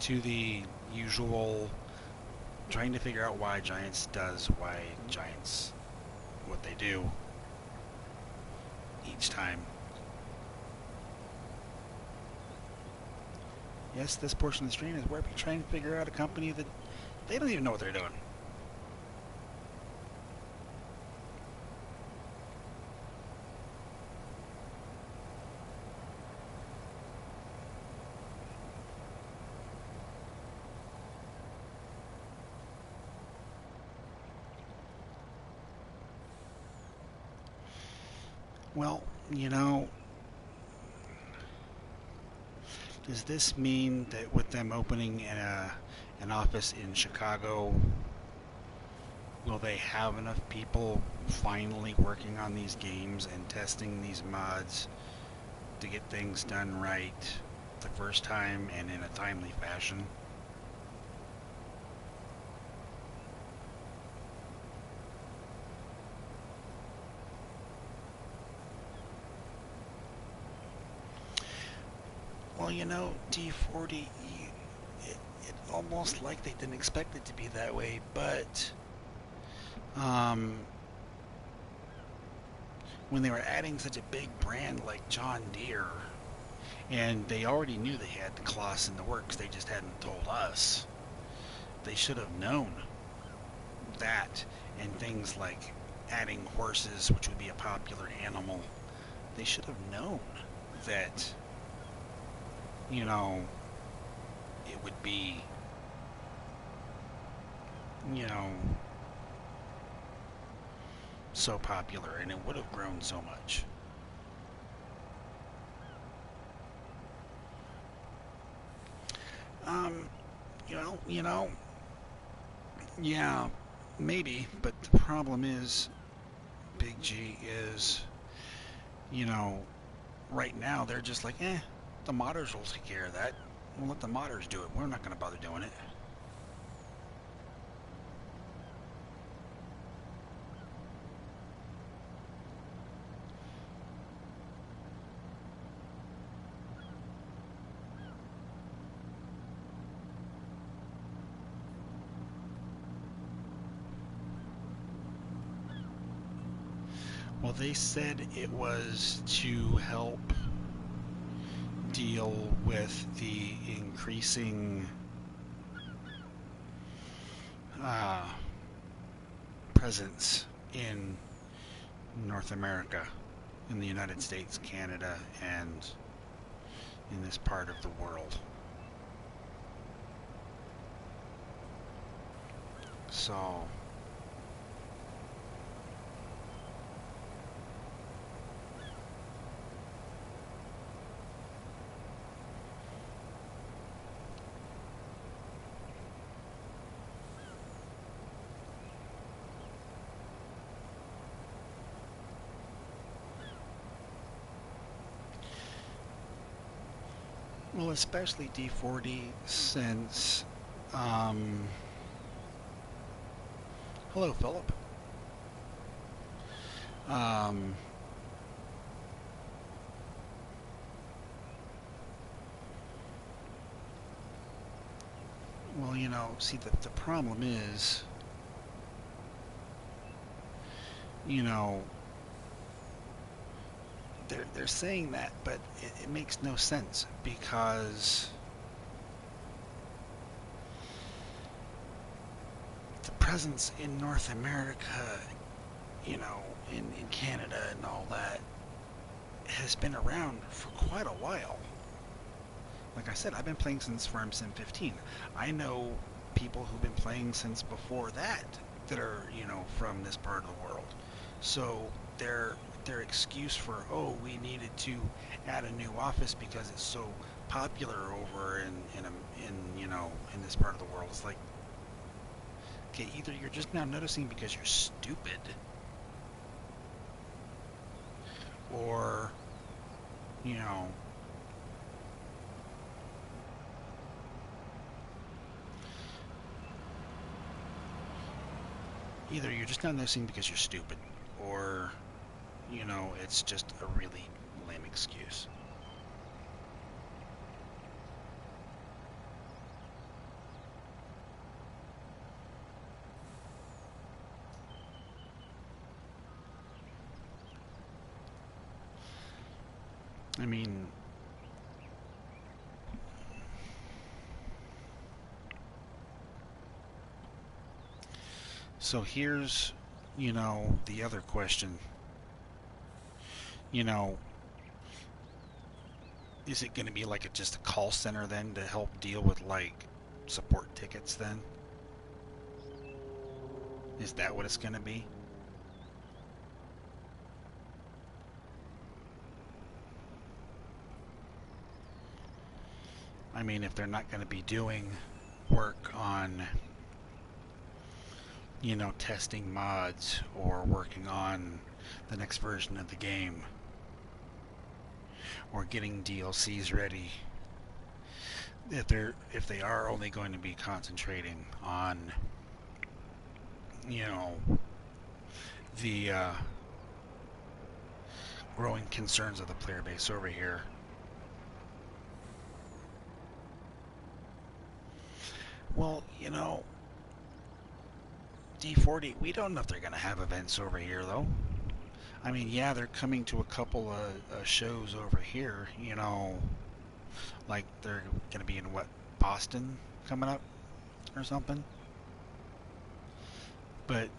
to the usual trying to figure out why Giants does why Giants what they do each time. Yes, this portion of the stream is where we're trying to figure out a company that they don't even know what they're doing. Well, you know, does this mean that with them opening an office in Chicago, will they have enough people finally working on these games and testing these mods to get things done right the first time and in a timely fashion? Well, you know, D40, it almost like they didn't expect it to be that way, but when they were adding such a big brand like John Deere, and they already knew they had the Colossus in the works, they just hadn't told us. They should have known that, and things like adding horses, which would be a popular animal. They should have known that, you know, it would be, you know, so popular, and it would have grown so much. Um, yeah, maybe, but the problem is, Big G is, you know, right now they're just like, the modders will take care of that. We'll let the modders do it. We're not going to bother doing it. Well, they said it was to help deal with the increasing presence in North America, in the United States, Canada, and in this part of the world. So well, especially D40 since, hello, Philip. Well, you know, see, the problem is, you know, they're saying that, but it makes no sense because the presence in North America, you know, in Canada and all that, has been around for quite a while. Like I said, I've been playing since Farm Sim 15. I know people who've been playing since before that that are, from this part of the world. So their excuse for, oh, we needed to add a new office because it's so popular over in this part of the world, is like, okay, either you're just now noticing because you're stupid, or you know either you're just not noticing because you're stupid, or it's just a really lame excuse. I mean, so here's, the other question. You know, is it going to be like just a call center then to help deal with like support tickets then? Is that what it's going to be? I mean, if they're not going to be doing work on, testing mods or working on the next version of the game or getting DLCs ready, if they are only going to be concentrating on, you know, the growing concerns of the player base over here. Well, D40, we don't know if they're going to have events over here, though. I mean, yeah, they're coming to a couple of shows over here, like they're going to be in, what, Boston coming up or something? But,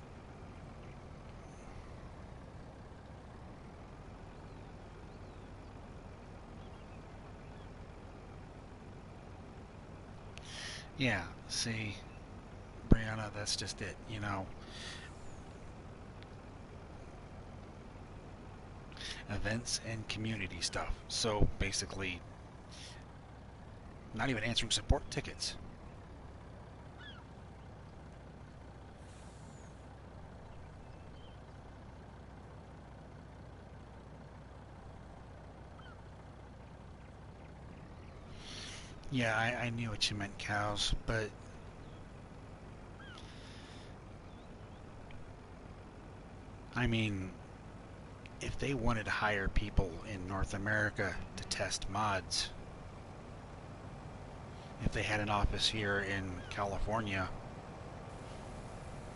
yeah, see, Brianna, that's just it, events and community stuff. So basically, not even answering support tickets. Yeah, I knew what you meant, cows, but I mean, if they wanted to hire people in North America to test mods, if they had an office here in California,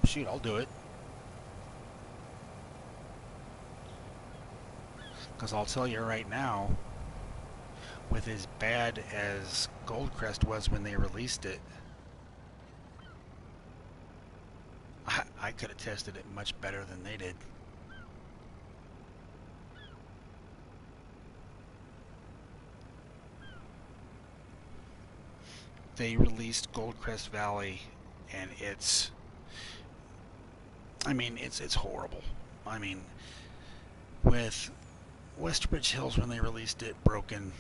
shoot, I'll do it. Because I'll tell you right now, with as bad as Goldcrest was when they released it, I could have tested it much better than they did. They released Goldcrest Valley, and it's horrible. I mean, with Westbridge Hills, when they released it broken,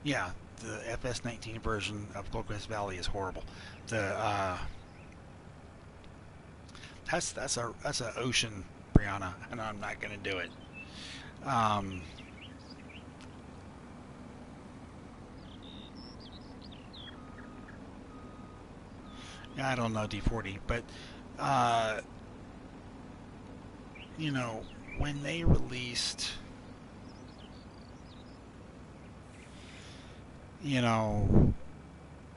yeah, the FS19 version of Goldcrest Valley is horrible. The that's a ocean, Brianna, and I'm not gonna do it. Um, yeah, I don't know D40, but uh, when they released, you know,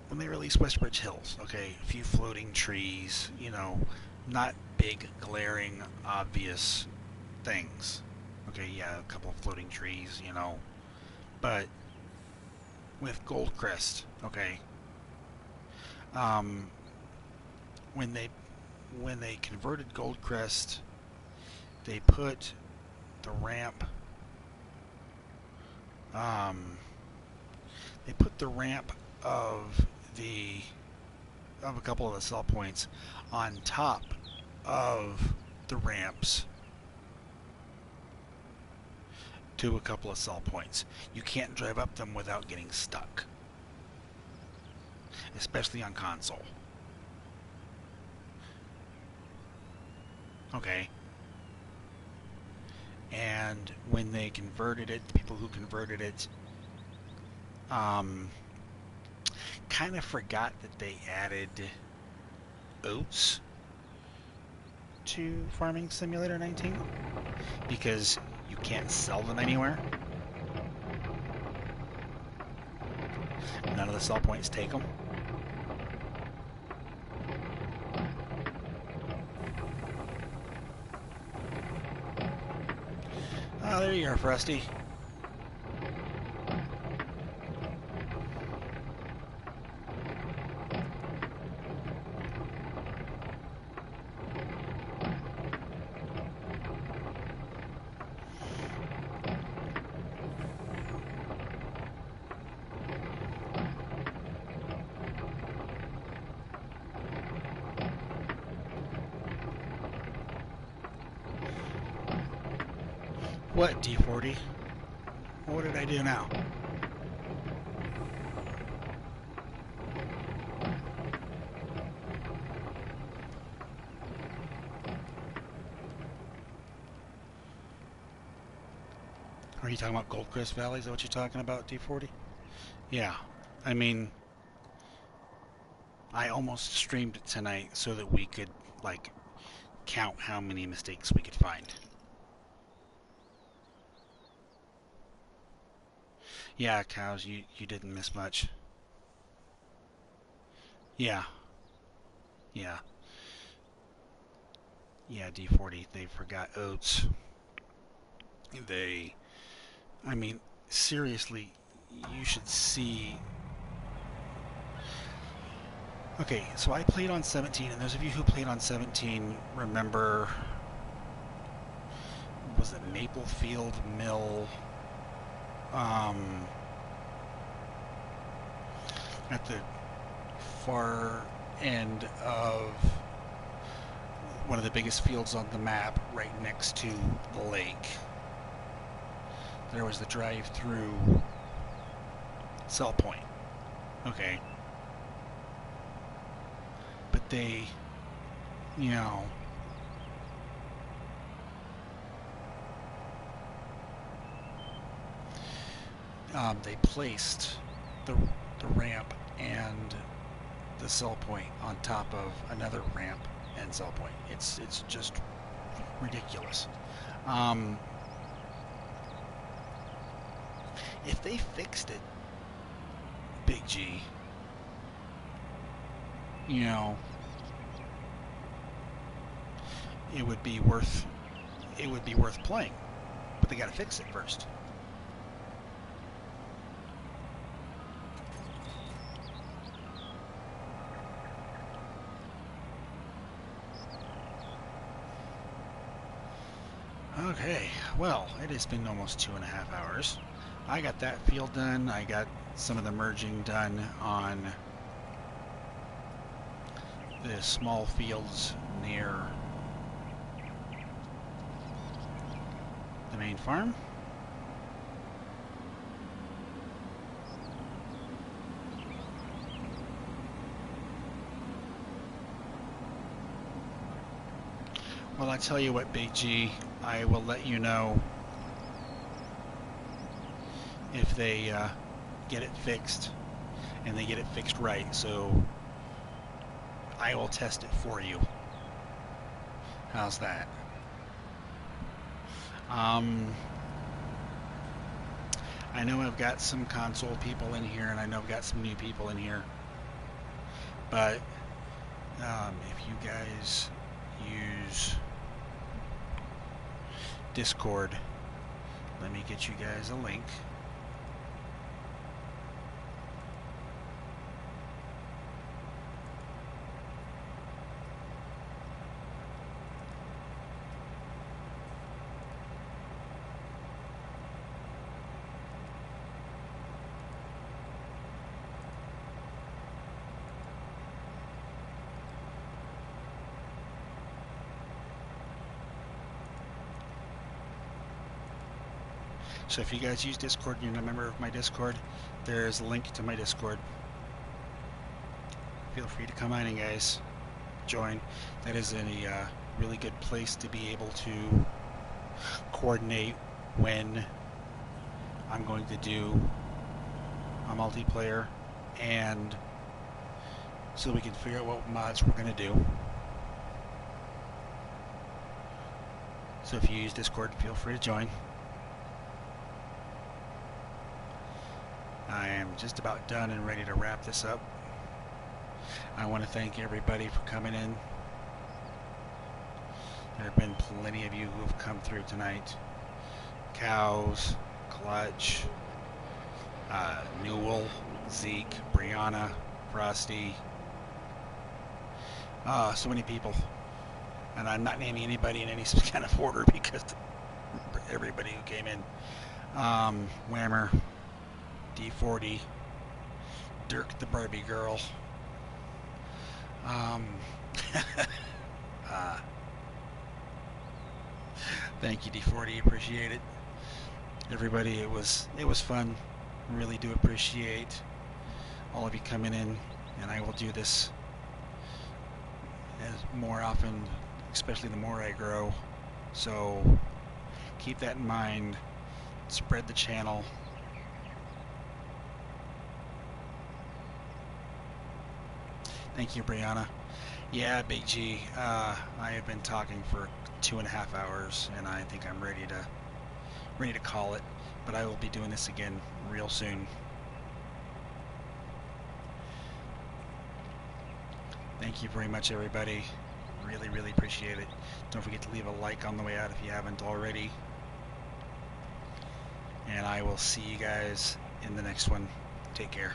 when they released Westbridge Hills, okay, a few floating trees, not big, glaring, obvious things. Okay, yeah, a couple of floating trees, you know. But with Goldcrest, okay, um, when they converted Goldcrest, they put the ramp. Um, they put the ramp of the of a couple of the sell points on top of the ramps to a couple of sell points. You can't drive up them without getting stuck, especially on console. Okay. And when they converted it, the people who converted it kind of forgot that they added oats to Farming Simulator 19 because you can't sell them anywhere. None of the sell points take them. Oh, there you are, Frosty. What, D40? What did I do now? Are you talking about Goldcrest Valley? Is that what you're talking about, D40? Yeah. I mean, I almost streamed it tonight so that we could, like, count how many mistakes we could find. Yeah, cows, you didn't miss much. Yeah, yeah, yeah, D40, they forgot oats. They, I mean, seriously, you should see. Okay, so I played on 17, and those of you who played on 17 remember, was it Maplefield Mill? Um, at the far end of one of the biggest fields on the map, right next to the lake. There was the drive-through sell point. Okay. But they, you know, they placed the ramp and the sell point on top of another ramp and sell point. It's just ridiculous. If they fixed it, Big G, you know, it would be worth playing. But they got to fix it first. Okay, well, it has been almost 2.5 hours. I got that field done. I got some of the merging done on the small fields near the main farm. Well, I tell you what, Big G, I will let you know if they get it fixed, and they get it fixed right, so I will test it for you. How's that? I know I've got some console people in here, and I know I've got some new people in here, but if you guys use Discord, Let me get you guys a link. So if you guys use Discord and you're a member of my Discord, there's a link to my Discord. Feel free to come on in, guys. Join. That is a really good place to be able to coordinate when I'm going to do a multiplayer, and so we can figure out what mods we're going to do. So if you use Discord, feel free to join. I am just about done and ready to wrap this up. I want to thank everybody for coming in. There have been plenty of you who have come through tonight. Cows, Clutch, Newell, Zeke, Brianna, Frosty. So many people. And I'm not naming anybody in any kind of order because everybody who came in. Whammer, D40, Dirk the Barbie Girl. Thank you, D40. Appreciate it. Everybody, it was fun. Really do appreciate all of you coming in, and I will do this as more often, especially the more I grow. So keep that in mind. Spread the channel. Thank you, Brianna. Yeah, Big G. I have been talking for 2.5 hours, and I think I'm ready to call it. But I will be doing this again real soon. Thank you very much, everybody. Really, really appreciate it. Don't forget to leave a like on the way out if you haven't already. And I will see you guys in the next one. Take care.